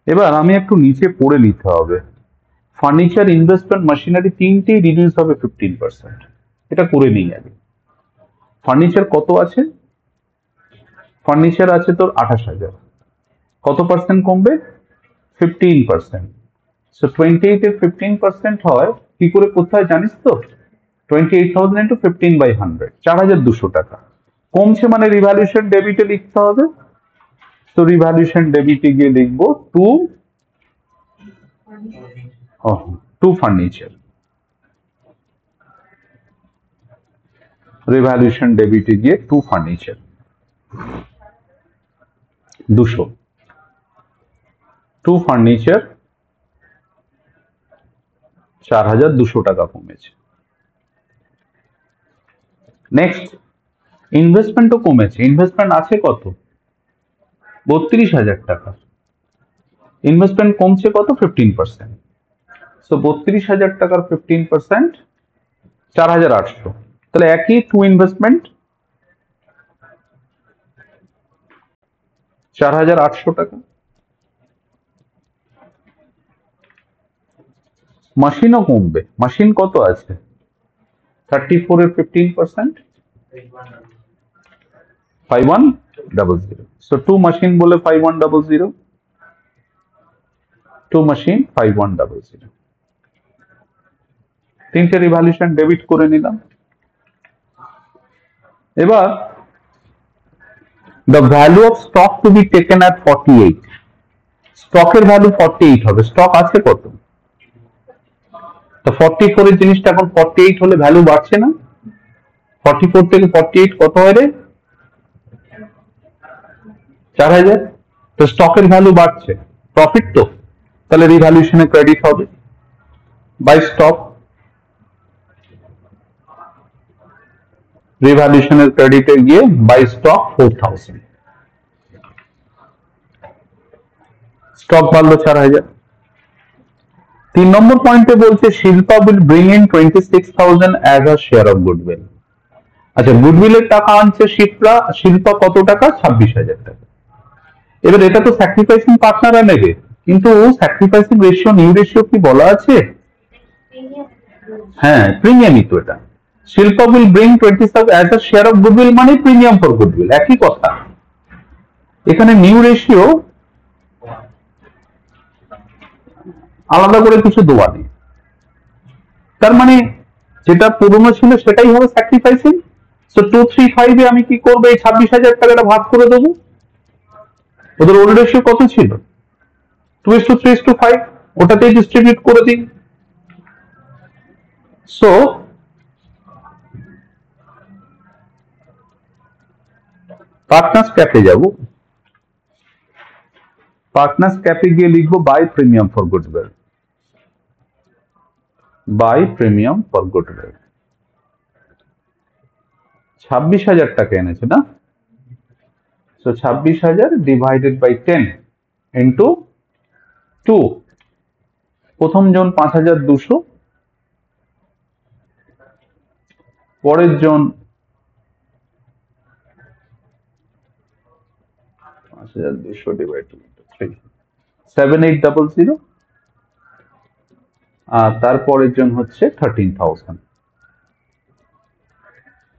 এবার আমি একটু নিচে পড়ে নিতে হবে। ফার্নিচার, ইনভেস্টমেন্ট, মেশিনারি তিনটেই রিডিউস হবে 15%। এটা করে নিই আগে। ফার্নিচার কত আছে? ফার্নিচার আছে তোর 28,000। কত পার্সেন্ট কমবে? 15%। সো 28 এর 15% হয় কি করে করতে হয় জানিস তো? 28,000 into 15/100, 4,200 টাকা কমছে, মানে রিভ্যালুয়েশন ডেবিটে লিখতে হবে। তো রিভ্যালুয়েশন ডেবিটে গিয়ে লিখবো টু ফার্নিচার। রিভ্যালুয়েশন ডেবিটে গিয়ে টু ফার্নিচার 200। টু ফার্নিচার 4,200 টাকা কমেছে। নেক্সট, ইনভেস্টমেন্টও কমেছে। ইনভেস্টমেন্ট আছে কত? 32,000 টাকা। ইনভেস্টমেন্ট কমছে কত? 15%। সো 32,000 টাকার 15% 4,800। তাহলে একই টু ইনভেস্টমেন্ট 4,800 টাকা। মেশিনও কমবে। মেশিন কত আছে? 34 এর 15% 5100। সো টু মেশিন বলে 5100, টু মেশিন 5100। তিনটে রিভ্যালুয়েশন ডেবিট করে নিলাম। এবার the value of stock to be taken at 48, স্টকের ভ্যালু 48 হবে। স্টক আছে কত? তো 44 এর জিনিসটা এখন 48 হলে ভ্যালু বাড়ছে না? 44 থেকে 48 কত হয় রে? 4,000। তো স্টকের ভ্যালু বাড়ছে, প্রফিট তো। তাহলে রিভ্যালুয়েশনে ক্রেডিট হবে বাই স্টক, রিভ্যালুয়েশনের ক্রেডিটে গিয়ে বাই স্টক 4000, স্টক বাড়লো 4000। 3 নম্বর পয়েন্টে বলছে Shilpa will bring in 26,000 as a share of goodwill. আচ্ছা, গুডউইলের টাকা আনছে শিল্পা কত টাকা? 26,000 টাকা। এবার এটা তো স্যাক্রিফাইসিং পার্টনাররা নেবে, কিন্তু স্যাক্রিফাইসিং রেশিও নিউ রেশিও কি বলা আছে? হ্যাঁ, প্রিমিয়ামই তো এটা। Shilpa will bring 27 as a share of goodwill মানে প্রিমিয়াম ফর গুডউইল, একই কথা। এখানে নিউ রেশিও আলাদা করে কিছু দেওয়া নেই, তার মানে যেটা পুরনো ছিল সেটাই হবে স্যাক্রিফাইসিং। সো 235 এ আমি কি করবো? এই 26,000 টাকাটা ভাগ করে দেবো। ওদের ওল্ড রেশিও কত ছিল? 2:3:5, ওটাতেই ডিস্ট্রিবিউট করে দিই। সো পার্টনার্স ক্যাপে যাব, পার্টনার্স ক্যাপে গিয়ে লিখবো by premium for goodwill, by premium for goodwill. 26,000 টাকা এনেছে না? So 26,000 divided by 10 into 2। প্রথম জন 5,200, পরের জন 5,200 ডিভাইড 3, 7,800, আর তারপরের জন হচ্ছে 13,000।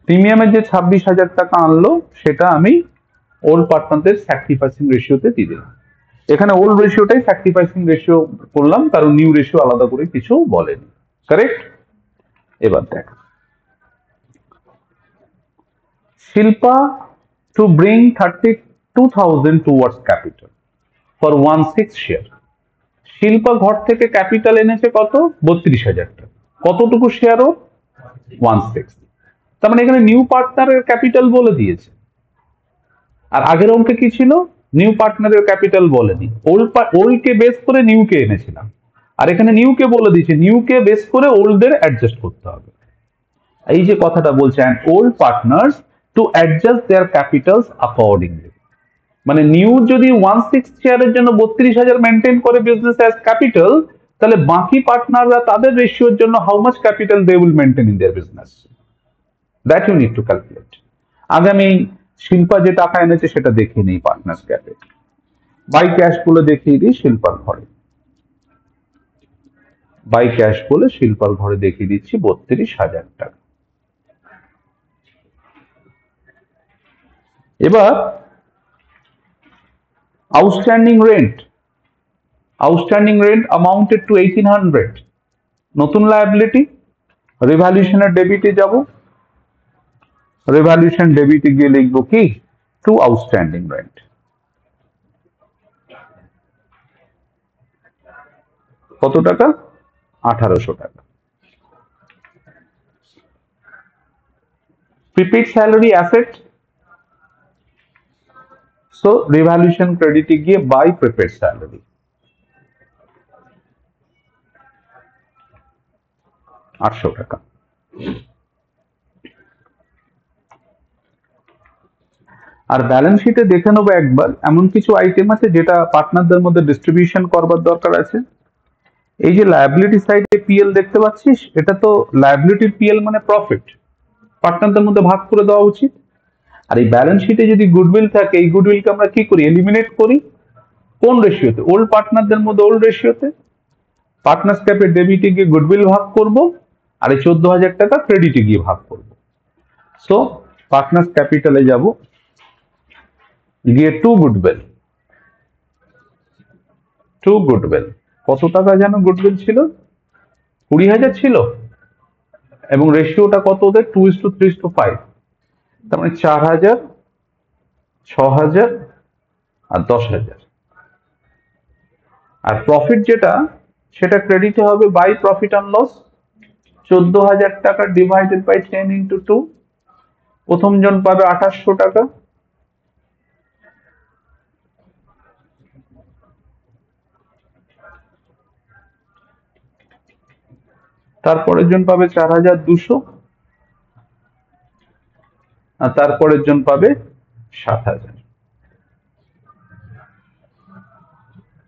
প্রিমিয়ামের যে 26,000 টাকা আনলো সেটা আমি ওল্ড পার্টনারদের স্যাক্রিফাইসিং রেশিওতে দিয়ে দিলাম। এখানে ওল্ড রেশিওটাই স্যাক্রিফাইসিং রেশিও করলাম, কারণ নিউ রেশিও আলাদা করে কিছু বলেনি। কারেক্ট? এবার দেখ, Shilpa to bring 32,000 towards capital for 1/6 share. Shilpa ঘর থেকে ক্যাপিটাল এনেছে কত? 32,000 টাকা। কতটুকু শেয়ার? ও 1/6। তার মানে এখানে নিউ পার্টনারের ক্যাপিটাল বলে দিয়েছে, আর আগের অঙ্কে কি ছিল? নিউ পার্টনারের ক্যাপিটাল বলেনি, ওল্ড কে বেস করে নিউ কে এনেছিলাম, আর এখানে নিউ কে বলে দিয়েছে নিউ কে বেস করে ওল্ডদের অ্যাডজাস্ট করতে হবে। এই যে কথাটা বলছে, and old partners to adjust their capitals accordingly, মানে নিউ যদি 1/6 শেয়ারের জন্য 32,000 মেনটেন করে বিজনেস অ্যাজ ক্যাপিটাল, তাহলে বাকি পার্টনাররা তাদের রেশিওর জন্য how much capital they will maintain in their business, that you need to calculate. আগে আমি শিল্পা যে টাকা এনেছে সেটা দেখিয়ে নিই পার্টনার্স ক্যাপে, বাই ক্যাশ গুলো দেখিয়ে দিই শিল্পার ঘরে, বাই ক্যাশ বলে শিল্পার ঘরে দেখিয়ে দিচ্ছি 32,000 টাকা। এবার outstanding rent, outstanding rent amounted to 1,800, নতুন লায়াবিলিটি। রিভ্যালুয়েশনের ডেবিটে যাব, রিভ্যালুয়েশন ডেবিটে গিয়ে লিখবো কি? To outstanding rent. কত টাকা? 1,800 টাকা। Prepaid salary asset, so revaluation ক্রেডিটে গিয়ে বাই প্রিপেড স্যালারি, 800 টাকা। আর ব্যালেন্স শিটে দেখে নেবো একবার, এমন কিছু আইটেম আছে যেটা পার্টনারদের মধ্যে ডিস্ট্রিবিউশন করবার দরকার আছে। এই যে লায়াবিলিটি সাইডে পিএল দেখতে পাচ্ছিস, এটা তো লায়াবিলিটির পিএল মানে প্রফিট, পার্টনারদের মধ্যে ভাগ করে দেওয়া উচিত। আর এই ব্যালেন্স শিটে যদি গুডউইল থাকে, এই গুডউইলকে আমরা কি করি? এলিমিনেট করি। কোন রেশিওতে? ওল্ড পার্টনারদের মধ্যে ওল্ড রেশিওতে। পার্টনার্স ক্যাপের ডেবিটে গিয়ে গুডউইল ভাগ করব, আর এই 14,000 টাকা ক্রেডিটে গিয়ে ভাগ করব। সো পার্টনার্স ক্যাপিটালে যাব, গিয়ে টু গুডউইল, টু গুডউইল কত টাকা যেন গুডউইল ছিল? 20,000 ছিল, এবং রেশিওটা কত ওদের? 2:3:5। তার মানে 4,000, 6,000 আর 10,000। আর প্রফিট যেটা, সেটা ক্রেডিটে হবে বাই প্রফিট অ্যান্ড লস, 14,000 টাকা ডিভাইডেড বাই 10 ইন্টু 2। প্রথম জন পাবে 2,800 টাকা, তারপরের জন পাবে 4,200, আর তারপরের জন পাবে 7,000।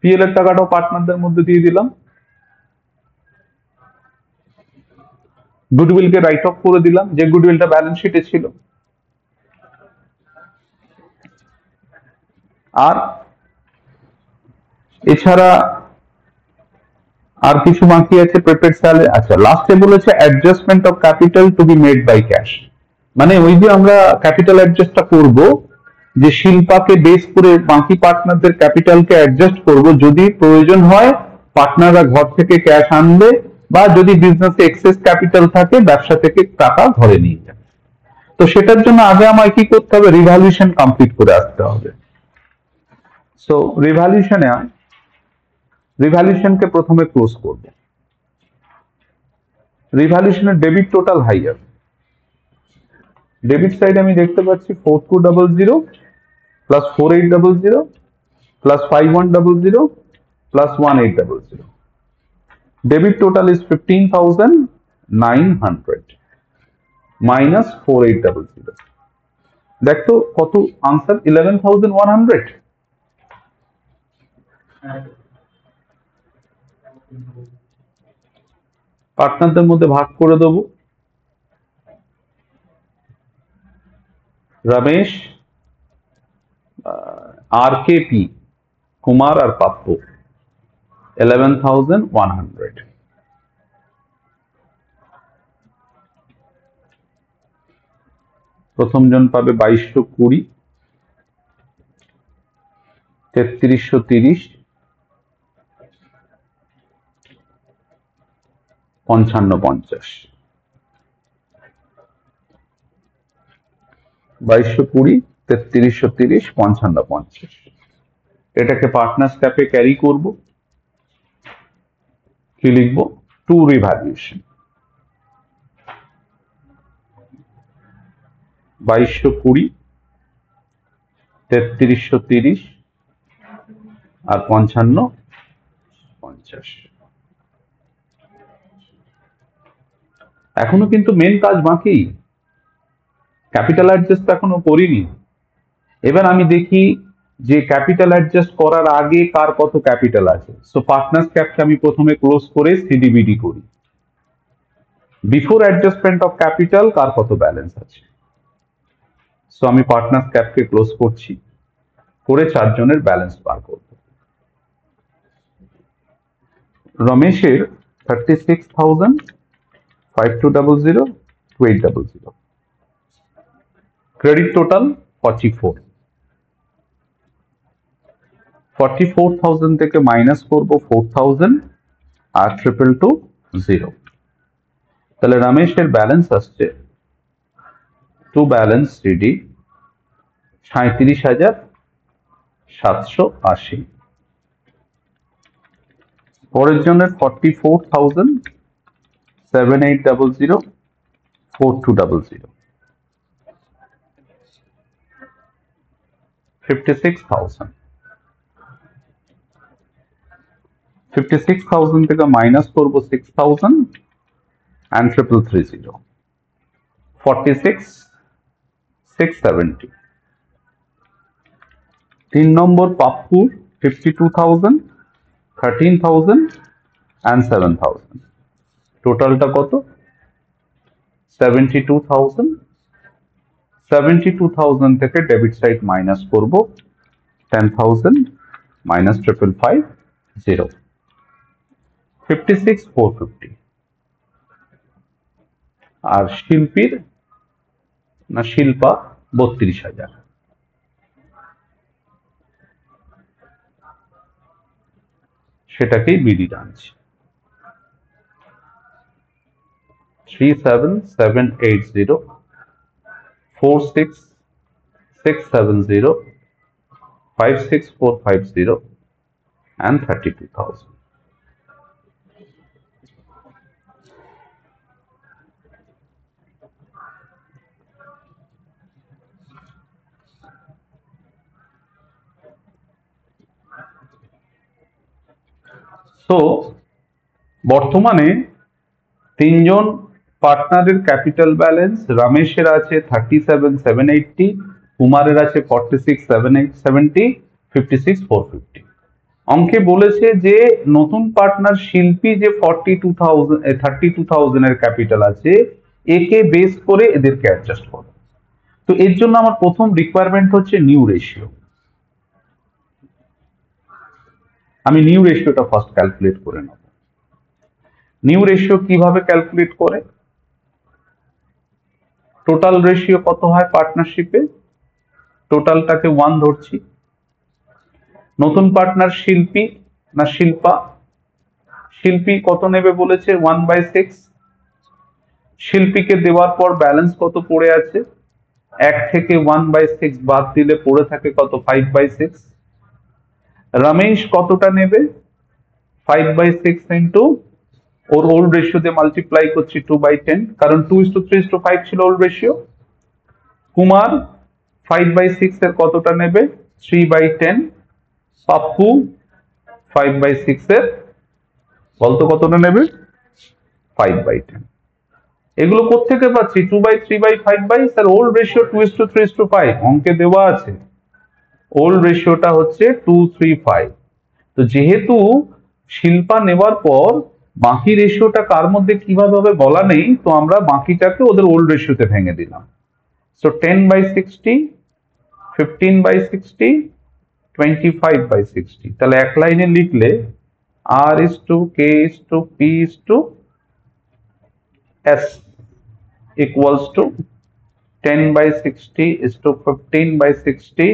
পিএল এর টাকাটাও পার্টনারদের মধ্যে দিয়ে দিলাম। গুডউইলকে রাইট অফ করে দিলাম, যে গুডউইলটা ব্যালেন্স শিটে ছিল। আর এছাড়া আর কিছু বাকি আছে প্রিপেড স্যালারি। আচ্ছা, লাস্টে বলেছে adjustment of capital to be made by cash, মানে ওই যে আমরা ক্যাপিটাল অ্যাডজাস্টটা করব, যে শিল্পাকে বেস করে বাকি পার্টনারদের ক্যাপিটালকে অ্যাডজাস্ট করব, যদি প্রয়োজন হয় পার্টনাররা ঘর থেকে ক্যাশ আনবে, বা যদি বিজনেসে এক্সেস ক্যাপিটাল থাকে ব্যবসা থেকে টাকা ঘরে নিয়ে যাবে। তো সেটার জন্য আগে আমায় কি করতে হবে, রিভ্যালুয়েশন কমপ্লিট করে আসতে হবে। সো রিভ্যালুয়েশনকে প্রথমে ক্লোজ করব। রিভ্যালুয়েশনের ডেবিট টোটাল হাই আছে। ডেবিট সাইড আমি দেখতে পাচ্ছি 4200 plus 4800 plus 5100 plus 1800। Debit total is 15,900 minus 4800। দেখতো কত আনসার, 11,100। পার্টনারদের মধ্যে ভাগ করে দেবো। রমেশ, আর কে পি, কুমার আর পাপ্পু 11,100। প্রথম জন পাবে 2220, 3330, 5550। 2220, 3330, 5550। এটাকে পার্টনার্স ক্যাপে ক্যারি করব। কি লিখবো, টু রিভ্যালুয়েশন। 2220, 3330 আর 5550। এখনো কিন্তু মেন কাজ বাকি, ক্যাপিটাল অ্যাডজাস্ট এখনো করিনি। এবার আমি দেখি যে ক্যাপিটাল অ্যাডজাস্ট করার আগে কার কত ক্যাপিটাল আছে। সো পার্টনার্স ক্যাপকে আমি প্রথমে ক্লোজ করে সিডিবিডি করি। বিফোর অ্যাডজাস্টমেন্ট অফ ক্যাপিটাল কার কত ব্যালেন্স আছে। সো আমি পার্টনার্স ক্যাপকে ক্লোজ করছি, করে 4 জনের ব্যালেন্স বার করব। রমেশের 36,000, 5200, 2800। Credit total 44। 44,000 থেকে মাইনাস করব 4,000 আর 222, তাহলে রমেশের ব্যালেন্স আসছে টু ব্যালেন্স সিডি 37,780। পরের জনের 44,000, 7800, 4200, 56,000। 56,000 থেকে মাইনাস করব 6,000 and 333, 46,670। 3 number পাপ্পুর 52,000, 13,000 and 7,000। টোটালটা কত, 72,000। 72,000 থেকে ডেবিট সাইড মাইনাস করব 10,000 মাইনাস 550, 56,450। আর শিল্পীর না শিল্পা 32,000। সেটাকেই বিডি টানছি। 37,780, 46,670, 56,450 and 32,000। সো বর্তমানে তিনজন পার্টনারের ক্যাপিটাল ব্যালেন্স, রমেশের আছে 37,780, কুমারের আছে 46,770, 56,450। অঙ্কে বলেছে যে নতুন পার্টনার শিল্পী যে 32,000 এর ক্যাপিটাল আছে, একে বেস করে এদেরকে অ্যাডজাস্ট করো। তো এর জন্য আমার প্রথম রিকোয়ারমেন্ট হচ্ছে নিউ রেশিও। আমি নিউ রেশিওটা ফার্স্ট ক্যালকুলেট করে নেব। নিউ রেশিও কিভাবে ক্যালকুলেট করে? টোটাল রেশিও কত হয় পার্টনারশিপে? টোটালটাকে 1 ধরছি। নতুন পার্টনার শিল্পী না শিল্পা? শিল্পী কত নেবে বলেছে? 1/6। শিল্পীকে দেওয়ার পর ব্যালেন্স কত পড়ে আছে? 1 থেকে 1/6 বাদ দিলে পড়ে থাকে কত? 5/6। রমেশ কতটা নেবে? 5/6 ইন্টু ওর ওল্ড রেশিও দিয়ে মাল্টিপ্লাই করছি 2/10, কারণ 2:3:5 ছিল ওল্ড রেশিও। কুমার 5/6 এর কতটা নেবে? 3/10। পাপ্পু 5/6 এর বলতো কতটা নেবে? 5/10। এগুলো কোত্থেকে পাচ্ছি? 2/3/5 স্যার ওল্ড রেশিও 2:3:5 অঙ্কে দেওয়া আছে। ওল্ড রেশিওটা হচ্ছে 2:3:5। তো যেহেতু শিল্পা নেওয়ার পর বাকি রেশিওটা কার মধ্যে কিভাবে হবে বলা নেই, তো আমরা বাকিটাকে ওদের ওল্ড রেশিওতে ভেঙে দিলাম। সো 10/60, 15/60, 25/60। তাহলে এক লাইনে লিখলে R:(K:)P:)S equals to 10/60:15/60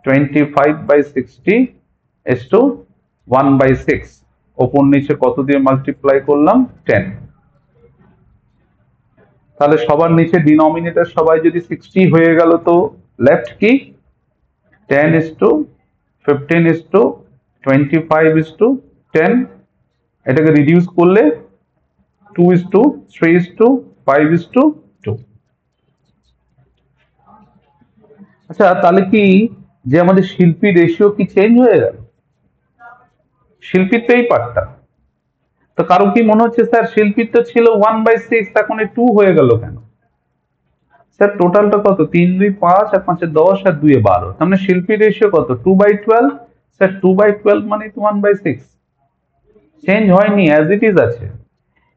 25/60:1/6। ওপর নিচে কত দিয়ে মাল্টিপ্লাই করলাম? 10। তাহলে সবার নিচে ডিনোমিনেটর সবাই যদি 60 হয়ে গেল, তো লেফট কি? 10:15:25:10। এটাকে রিডিউস করলে 2:3:5:2। আচ্ছা, তাহলে কি যে আমাদের শিল্পী রেশিও কি চেঞ্জ হয়ে গেল? শিল্পীর তো এই পার্টটা। তো কারো কি মনে হচ্ছে স্যার শিল্পীর তো ছিল 1/6, এখন 2 হয়ে গেল কেন? স্যার টোটালটা কত? 3 2 5 আর 5 10 আর 2 12, তার মানে শিল্পীর রেশিও কত? 2/12। স্যার 2/12 মানে তো 1/6, চেঞ্জ হয়নি, অ্যাজ ইট ইজ আছে।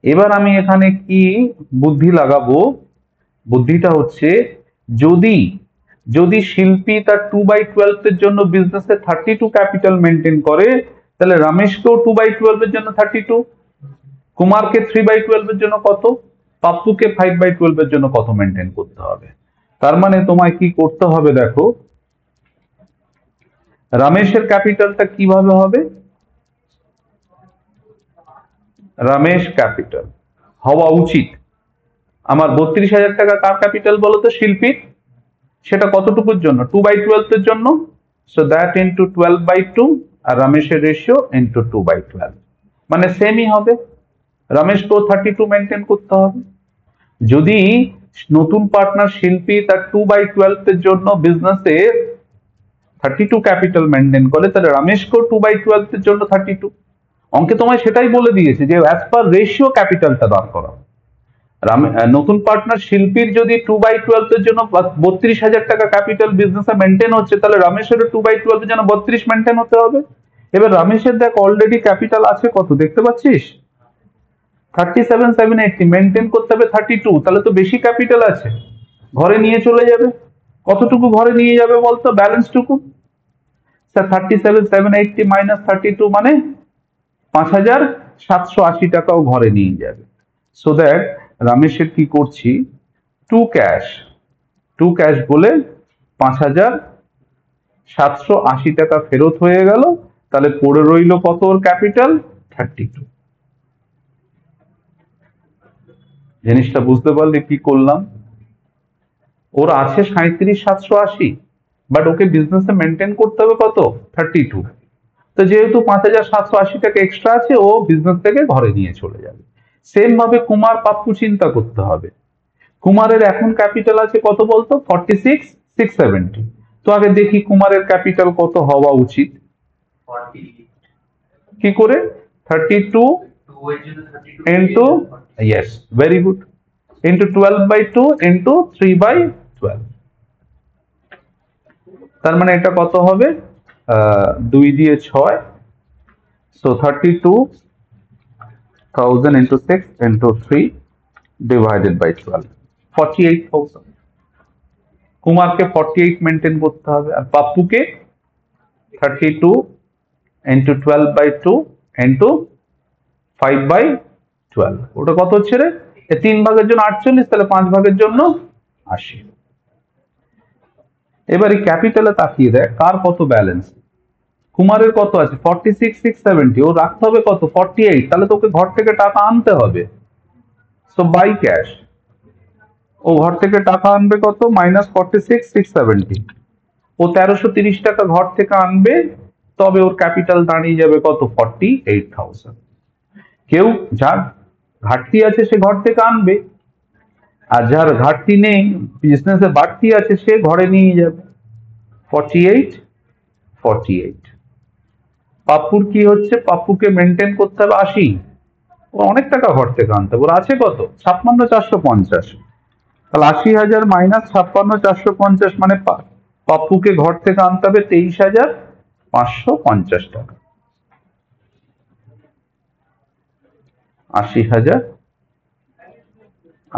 এবার আমি এখানে কি বুদ্ধি লাগাবো? বুদ্ধিটা হচ্ছে, যদি যদি শিল্পী তার 2/12 এর জন্য বিজনেসে 32 ক্যাপিটাল মেনটেন করে, তাহলে রমেশকেও 2/12 এর জন্য 32, কুমারকে 3/12 এর জন্য কত, পাপ্পুকে 5/12 এর জন্য কত মেনটেন করতে হবে। তার মানে তোমায় কি করতে হবে দেখো, রমেশের ক্যাপিটালটা কিভাবে হবে? রমেশ ক্যাপিটাল হওয়া উচিত আমার 32,000 টাকা। কার ক্যাপিটাল বলো তো? শিল্পীর। সেটা কতটুকুর জন্য? 2/12 এর জন্য। সো দ্যাট ইন্টু 12/2 আর রমেশের রেশিও ইন্টু 2/12, মানে সেমই হবে। রমেশকেও 32 মেনটেন করতে হবে। যদি নতুন পার্টনার শিল্পী তার 2/12 এর জন্য বিজনেসে 32 ক্যাপিটাল মেনটেন করে, তাহলে রমেশকেও 2/12 এর জন্য 32। অঙ্কে তোমায় সেটাই বলে দিয়েছে যে অ্যাজ পার রেশিও ক্যাপিটালটা বার করা। নতুন পার্টনার শিল্পীর যদি 2/12 এর জন্য 32,000 টাকা ক্যাপিটাল বিজনেসে মেনটেন হচ্ছে, তাহলে রমেশেরও 2/12 এর জন্য 32 মেনটেন হতে হবে। এবার রমেশের দেখ অলরেডি ক্যাপিটাল আছে কত, দেখতে পাচ্ছিস? 37,780, মেনটেন করতে হবে 32, তাহলে তো বেশি ক্যাপিটাল আছে, ঘরে নিয়ে চলে যাবে। কতটুকু ঘরে নিয়ে যাবে বলতো? ব্যালেন্সটুকু। স্যার 37,780 মাইনাস 32 মানে 5,780 টাকাও ঘরে নিয়ে যাবে। সো দ্যাট রমেশের কি করছি, টু ক্যাশ বলে 5,780 টাকা ফেরত হয়ে গেল। তাহলে পড়ে রইল কত ওর ক্যাপিটাল? 32। জিনিসটা বুঝতে পারলে কি করলাম? ওর আছে 37,780, বাট ওকে বিজনেসে মেনটেন করতে হবে কত? 32। তো যেহেতু 5,780 টাকা এক্সট্রা আছে, ও বিজনেস থেকে ঘরে নিয়ে চলে যাবে। সেম ভাবে কুমার পাপ্পু চিন্তা করতে হবে। কুমারের এখন ক্যাপিটাল আছে কত বলতো? 46,670। তো আগে দেখি কুমারের ক্যাপিটাল কত হওয়া উচিত। কি করে? 32 into, yes, very good, into 12/2 into 3/12, তার মানে এটা কত হবে? 2 দিয়ে 6, so 32,000 into 6 into 3 divided by 12, 48,000। কুমারকে 48 মেনটেন করতে হবে, আর পাপ্পুকে 32 into 12/2 into 5/12, ওটা কত হচ্ছে রে? 3 ভাগের জন্য 48, তাহলে 5 ভাগের জন্য 80। এবার এই ক্যাপিটালে তাকিয়ে দেখ কার কত ব্যালেন্স। কুমারের কত আছে? 46,670, ও রাখতে হবে কত? 48, তাহলে তোকে ঘর থেকে টাকা আনতে হবে, সো বাই ক্যাশ। ও ঘর থেকে টাকা আনবে কত? -46,670। ও 1330 টাকা ঘর থেকে আনবে, তবে ওর ক্যাপিটাল দাঁড়িয়ে যাবে কত? 48,000। কেউ যার ঘাটতি আছে সে ঘর থেকে আনবে, আর যার ঘাটতি নেই, বিজনেসে বাড়তি আছে, সে ঘরে নিয়ে যাবে। 48। পাপ্পুর কি হচ্ছে? পাপ্পুকে মেনটেন করতে হবে 80, ও অনেক টাকা ঘর থেকে আনতে হবে। ওর আছে কত? 56,450। তাহলে 80,000 মাইনাস 56,450 মানে পাপ্পুকে ঘর থেকে আনতে হবে 23,550 টাকা।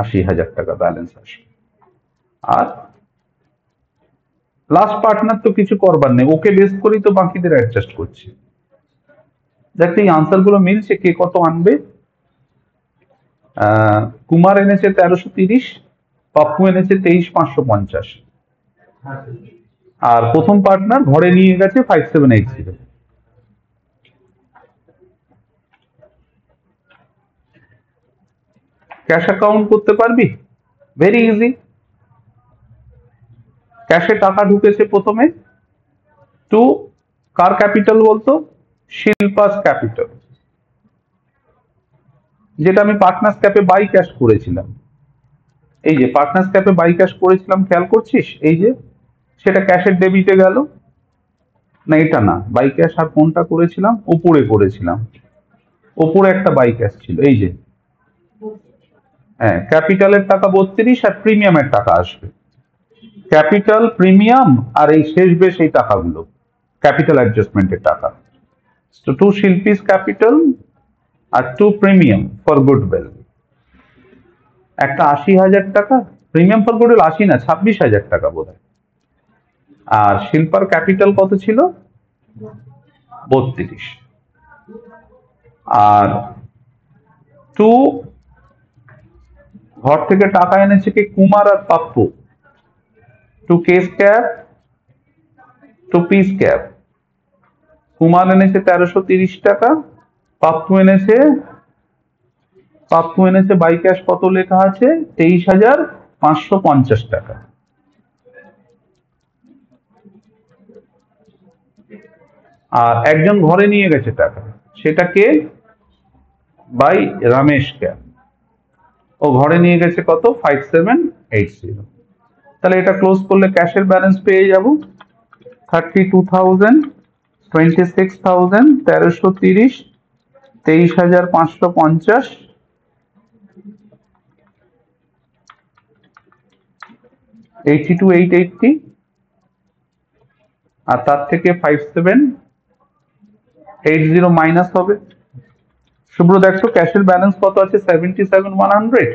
80,000 টাকা ব্যালেন্স আসবে। আর লাস্ট পার্টনার তো কিছু করবার নেই, ওকে বেস করেই তো বাকিদের অ্যাডজাস্ট করছি। দেখ এই আনসার গুলো মিলছে, কে কত আনবে। কুমার এনেছে 1330, পাপ্পু এনেছে 23,550, আর প্রথম পার্টনার ঘরে নিয়ে গেছে 5780। ক্যাশ অ্যাকাউন্ট করতে পারবি? Very easy. ক্যাশে টাকা ঢুকেছে প্রথমে, টু কার ক্যাপিটাল বলতো? শিল্পাস ক্যাপিটাল, যেটা আমি পার্টনার্স ক্যাপে বাই ক্যাশ করেছিলাম। এই যে পার্টনার্স ক্যাপে বাই ক্যাশ করেছিলাম, খেয়াল করছিস? এই যে সেটা ক্যাশের ডেবিটে গেল না, এটা না, বাই ক্যাশ আর কোনটা করেছিলাম? উপরে করেছিলাম, উপরে একটা বাই ক্যাশ ছিল, এই যে। হ্যাঁ, ক্যাপিটালের টাকা 32 আর প্রিমিয়ামের টাকা আসবে। ক্যাপিটাল, প্রিমিয়াম আর এই শেষ বেশ এই টাকাগুলো ক্যাপিটাল অ্যাডজাস্টমেন্টের টাকা। তো 2 শিল্পীস ক্যাপিটাল আর 2 প্রিমিয়াম ফর গুডউইল। একটা 80,000 টাকা প্রিমিয়াম ফর গুডউইল, 80 না 26,000 টাকা বোধ হয়। আর শিল্পার ক্যাপিটাল কত ছিল? 32। আর 2 ঘর থেকে টাকা এনেছে কি? কুমার আর Pappu. 2 case cap, 2 piece cap. Kumar এনেছে 1330 টাকা, পাপ্পু এনেছে বাই ক্যাশ কত লেখা আছে? 23,550 টাকা। আর একজন ঘরে নিয়ে গেছে টাকা, সেটাকে বাই রমেশ ক্যাপ, ও ঘরে নিয়ে গেছে কত? 5780। তাহলে এটা ক্লোজ করলে ক্যাশের ব্যালেন্স পেয়ে যাব 32,000, 26,000, 1330, 23,550, 82,880, আর তার থেকে 5780 মাইনাস হবে। শুভ্র দেখছো ক্যাশের ব্যালেন্স কত আছে? 77,100।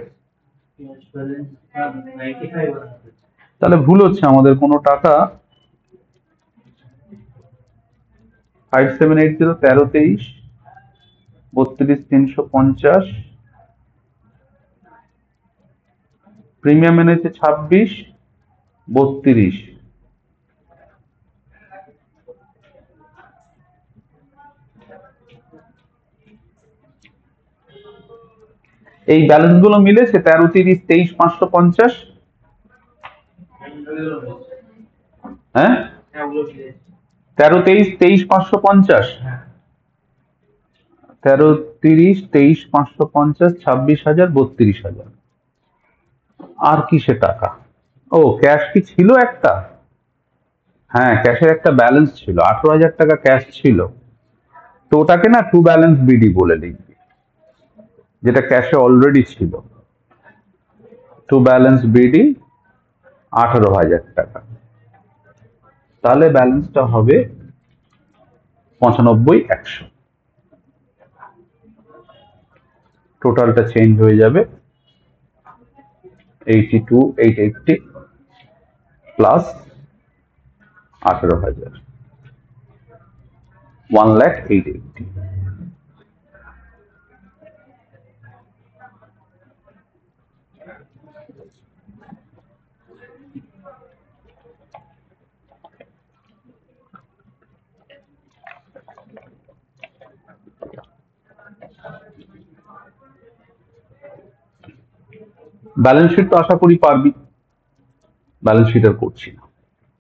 তাহলে ভুল হচ্ছে আমাদের, কোনো টাকা 5780, 1323, 32,350, প্রিমিয়াম এনেছে 26, 32। এই ব্যালেন্স গুলো মিলেছে 1330, 23,550। হ্যাঁ, 1330, 23,550, 1330, 23,550, 26,000, 32,000। আর কিসে টাকা? ও ক্যাশ কি ছিল একটা? হ্যাঁ, ক্যাশের একটা ব্যালেন্স ছিল, 18,000 টাকা ক্যাশ ছিল। তো ওটাকে না টু ব্যালেন্স বিডি বলে লিখবি। যেটা ক্যাশে অলরেডি ছিল, টু ব্যালেন্স বিডি 18,000 টাকা, তাহলে ব্যালেন্সটা হবে 95,100। টোটালটা চেঞ্জ হয়ে যাবে 82,880 প্লাস 18,000, 1,08,880। ব্যালেন্স শিট তো আশা করি পারবি, ব্যালেন্স শিট আর করছি না।